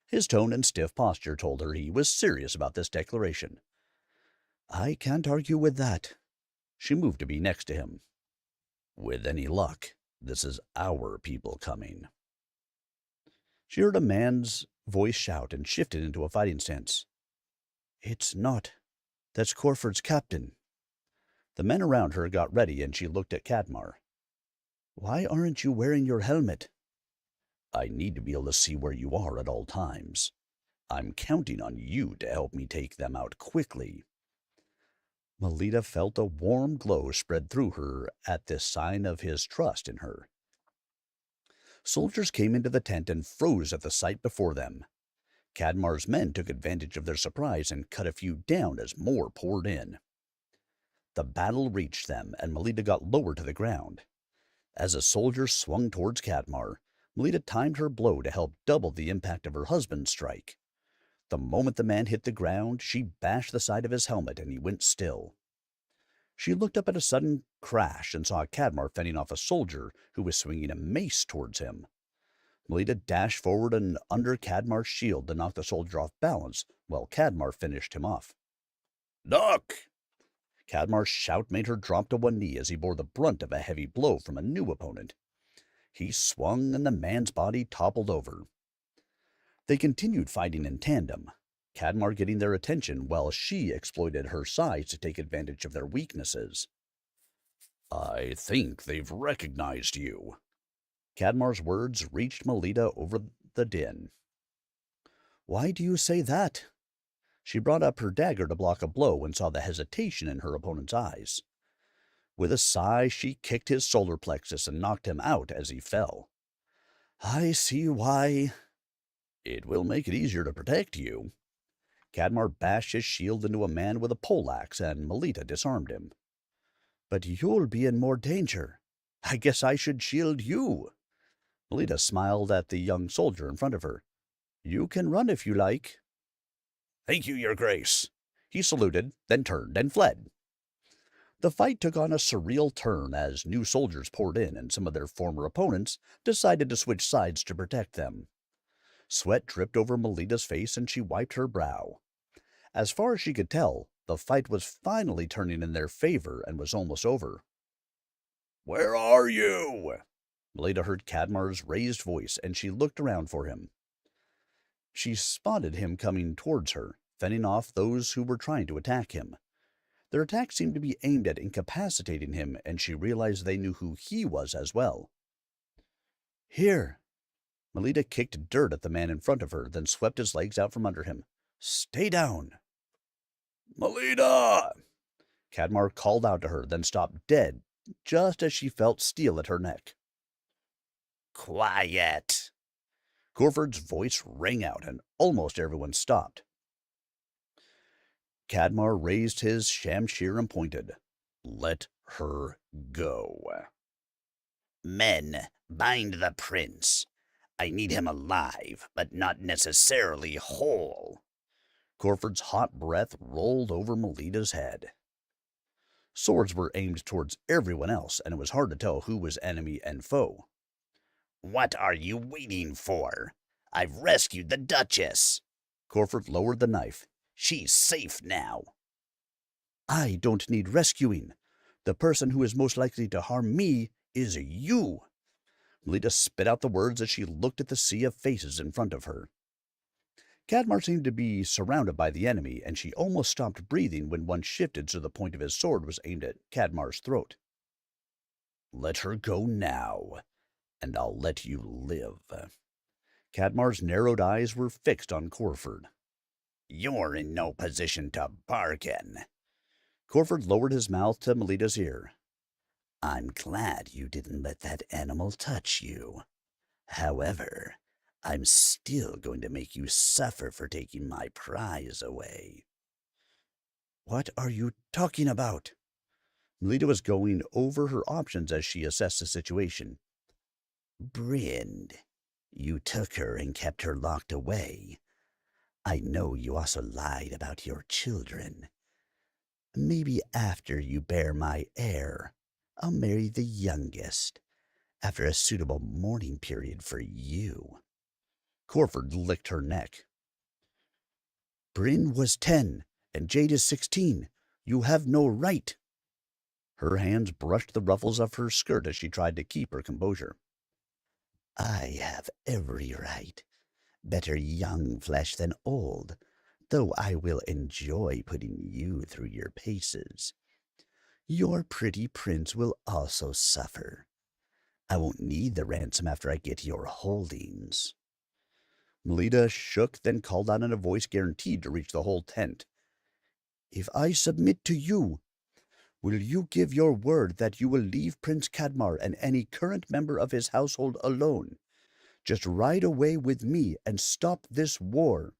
His tone and stiff posture told her he was serious about this declaration. I can't argue with that. She moved to be next to him. With any luck, this is our people coming. She heard a man's voice shout and shifted into a fighting stance. It's not. That's Corford's captain. The men around her got ready and she looked at Cadmar. Why aren't you wearing your helmet? I need to be able to see where you are at all times. I'm counting on you to help me take them out quickly. Melita felt a warm glow spread through her at this sign of his trust in her. Soldiers came into the tent and froze at the sight before them. Cadmar's men took advantage of their surprise and cut a few down as more poured in. The battle reached them, and Melita got lower to the ground. As a soldier swung towards Cadmar, Melita timed her blow to help double the impact of her husband's strike. The moment the man hit the ground, she bashed the side of his helmet and he went still. She looked up at a sudden crash and saw Cadmar fending off a soldier who was swinging a mace towards him. Melita dashed forward and under Cadmar's shield to knock the soldier off balance while Cadmar finished him off. Duck! Cadmar's shout made her drop to one knee as he bore the brunt of a heavy blow from a new opponent. He swung and the man's body toppled over. They continued fighting in tandem, Cadmar getting their attention while she exploited her size to take advantage of their weaknesses. I think they've recognized you. Cadmar's words reached Melita over the din. Why do you say that? She brought up her dagger to block a blow and saw the hesitation in her opponent's eyes. With a sigh, she kicked his solar plexus and knocked him out as he fell. I see why. It will make it easier to protect you. Cadmar bashed his shield into a man with a poleaxe, and Melita disarmed him. But you'll be in more danger. I guess I should shield you. Melita smiled at the young soldier in front of her. You can run if you like. Thank you, Your Grace. He saluted, then turned and fled. The fight took on a surreal turn as new soldiers poured in and some of their former opponents decided to switch sides to protect them. Sweat dripped over Melita's face and she wiped her brow. As far as she could tell, the fight was finally turning in their favor and was almost over. Where are you? Melita heard Cadmar's raised voice and she looked around for him. She spotted him coming towards her, fending off those who were trying to attack him. Their attack seemed to be aimed at incapacitating him, and she realized they knew who he was as well. Here. Melita kicked dirt at the man in front of her, then swept his legs out from under him. Stay down. Melita! Cadmar called out to her, then stopped dead, just as she felt steel at her neck. Quiet! Corford's voice rang out, and almost everyone stopped. Cadmar raised his shamshir and pointed. Let her go. Men, bind the prince. I need him alive, but not necessarily whole. Corford's hot breath rolled over Melita's head. Swords were aimed towards everyone else, and it was hard to tell who was enemy and foe. What are you waiting for? I've rescued the Duchess. Corford lowered the knife. She's safe now. I don't need rescuing. The person who is most likely to harm me is you. Melita spit out the words as she looked at the sea of faces in front of her. Cadmar seemed to be surrounded by the enemy, and she almost stopped breathing when one shifted so the point of his sword was aimed at Cadmar's throat. Let her go now, and I'll let you live. Cadmar's narrowed eyes were fixed on Corford. You're in no position to bargain. Corford lowered his mouth to Melita's ear. I'm glad you didn't let that animal touch you. However, I'm still going to make you suffer for taking my prize away. What are you talking about? Melita was going over her options as she assessed the situation. Brynn, you took her and kept her locked away. I know you also lied about your children. Maybe after you bear my heir, I'll marry the youngest, after a suitable mourning period for you. Corford licked her neck. Brynn was 10, and Jade is 16. You have no right. Her hands brushed the ruffles of her skirt as she tried to keep her composure. I have every right. Better young flesh than old, though I will enjoy putting you through your paces. Your pretty prince will also suffer. I won't need the ransom after I get your holdings. Melita shook, then called out in a voice guaranteed to reach the whole tent. If I submit to you, will you give your word that you will leave Prince Cadmar and any current member of his household alone? Just ride away with me and stop this war.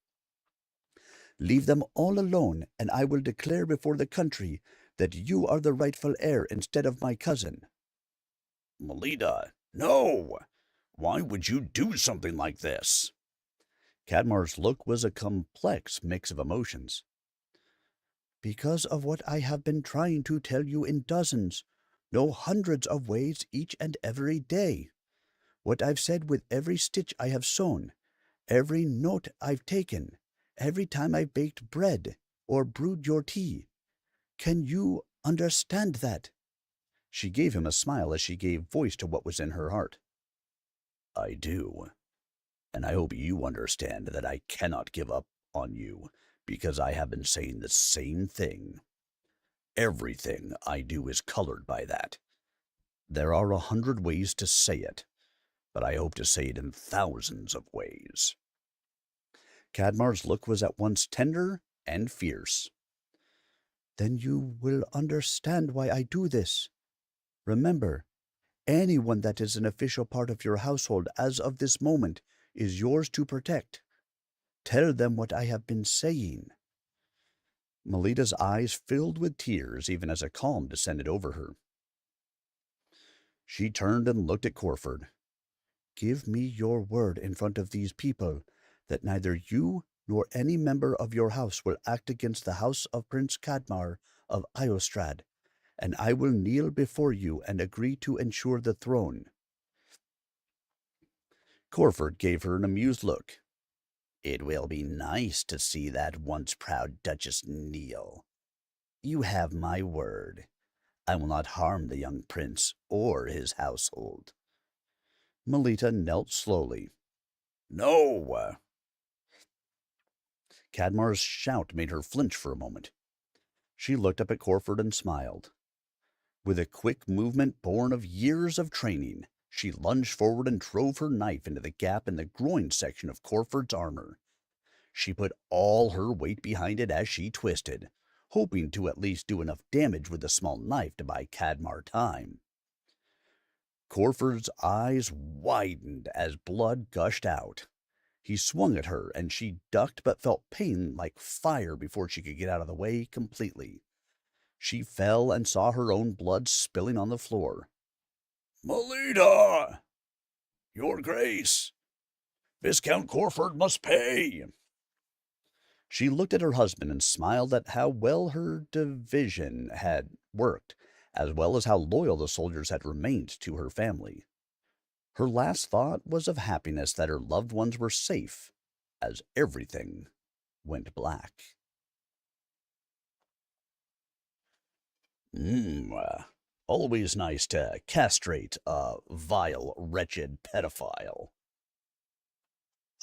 Leave them all alone, and I will declare before the country that you are the rightful heir instead of my cousin. Melita, no! Why would you do something like this? Cadmar's look was a complex mix of emotions. Because of what I have been trying to tell you in dozens, no hundreds of ways each and every day. What I've said with every stitch I have sewn, every note I've taken, every time I've baked bread or brewed your tea. Can you understand that? She gave him a smile as she gave voice to what was in her heart. I do. And I hope you understand that I cannot give up on you, because I have been saying the same thing. Everything I do is colored by that. There are 100 ways to say it, but I hope to say it in thousands of ways. Cadmar's look was at once tender and fierce. Then you will understand why I do this. Remember, anyone that is an official part of your household as of this moment is yours to protect. Tell them what I have been saying. Melita's eyes filled with tears even as a calm descended over her. She turned and looked at Corford. Give me your word in front of these people that neither you nor any member of your house will act against the house of Prince Cadmar of Iostrad, and I will kneel before you and agree to ensure the throne. Corford gave her an amused look. It will be nice to see that once proud Duchess kneel. You have my word. I will not harm the young prince or his household. Melita knelt slowly. No! Cadmar's shout made her flinch for a moment. She looked up at Corford and smiled. With a quick movement born of years of training, she lunged forward and drove her knife into the gap in the groin section of Corford's armor. She put all her weight behind it as she twisted, hoping to at least do enough damage with the small knife to buy Cadmar time. Corford's eyes widened as blood gushed out. He swung at her, and she ducked but felt pain like fire before she could get out of the way completely. She fell and saw her own blood spilling on the floor. Melita! Your Grace! Viscount Corford must pay! She looked at her husband and smiled at how well her division had worked, as well as how loyal the soldiers had remained to her family. Her last thought was of happiness that her loved ones were safe, as everything went black. Always nice to castrate a vile, wretched pedophile.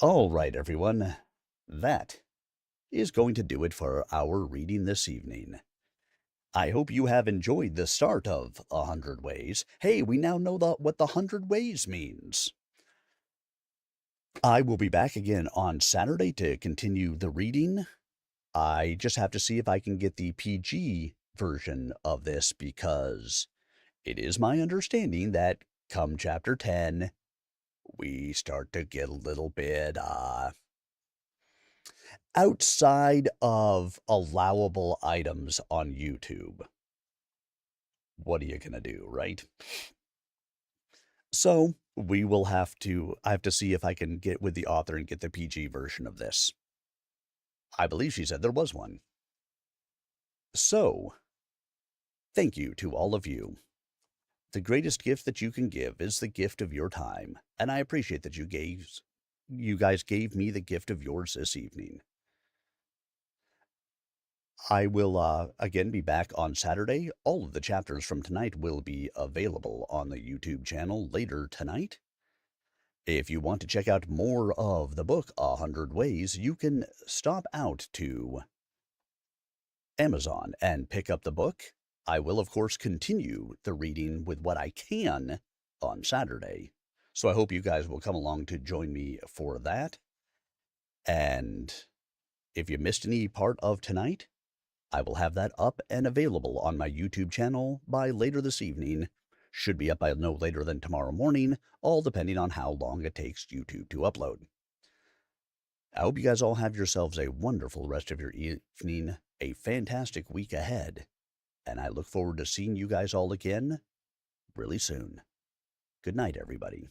All right, everyone. That is going to do it for our reading this evening. I hope you have enjoyed the start of 100 Ways. Hey, we now know what the 100 Ways means. I will be back again on Saturday to continue the reading. I just have to see if I can get the PG version of this, because it is my understanding that come chapter 10, we start to get a little bit outside of allowable items on YouTube. What are you gonna do, right? So I have to see if I can get with the author and get the PG version of this. I believe she said there was one. So, thank you to all of you. The greatest gift that you can give is the gift of your time, and I appreciate that you guys gave me the gift of yours this evening. I will again be back on Saturday. All of the chapters from tonight will be available on the YouTube channel later tonight. If you want to check out more of the book, 100 Ways, you can stop out to Amazon and pick up the book. I will, of course, continue the reading with what I can on Saturday. So I hope you guys will come along to join me for that. And if you missed any part of tonight, I will have that up and available on my YouTube channel by later this evening. Should be up by no later than tomorrow morning, all depending on how long it takes YouTube to upload. I hope you guys all have yourselves a wonderful rest of your evening, a fantastic week ahead, and I look forward to seeing you guys all again really soon. Good night, everybody.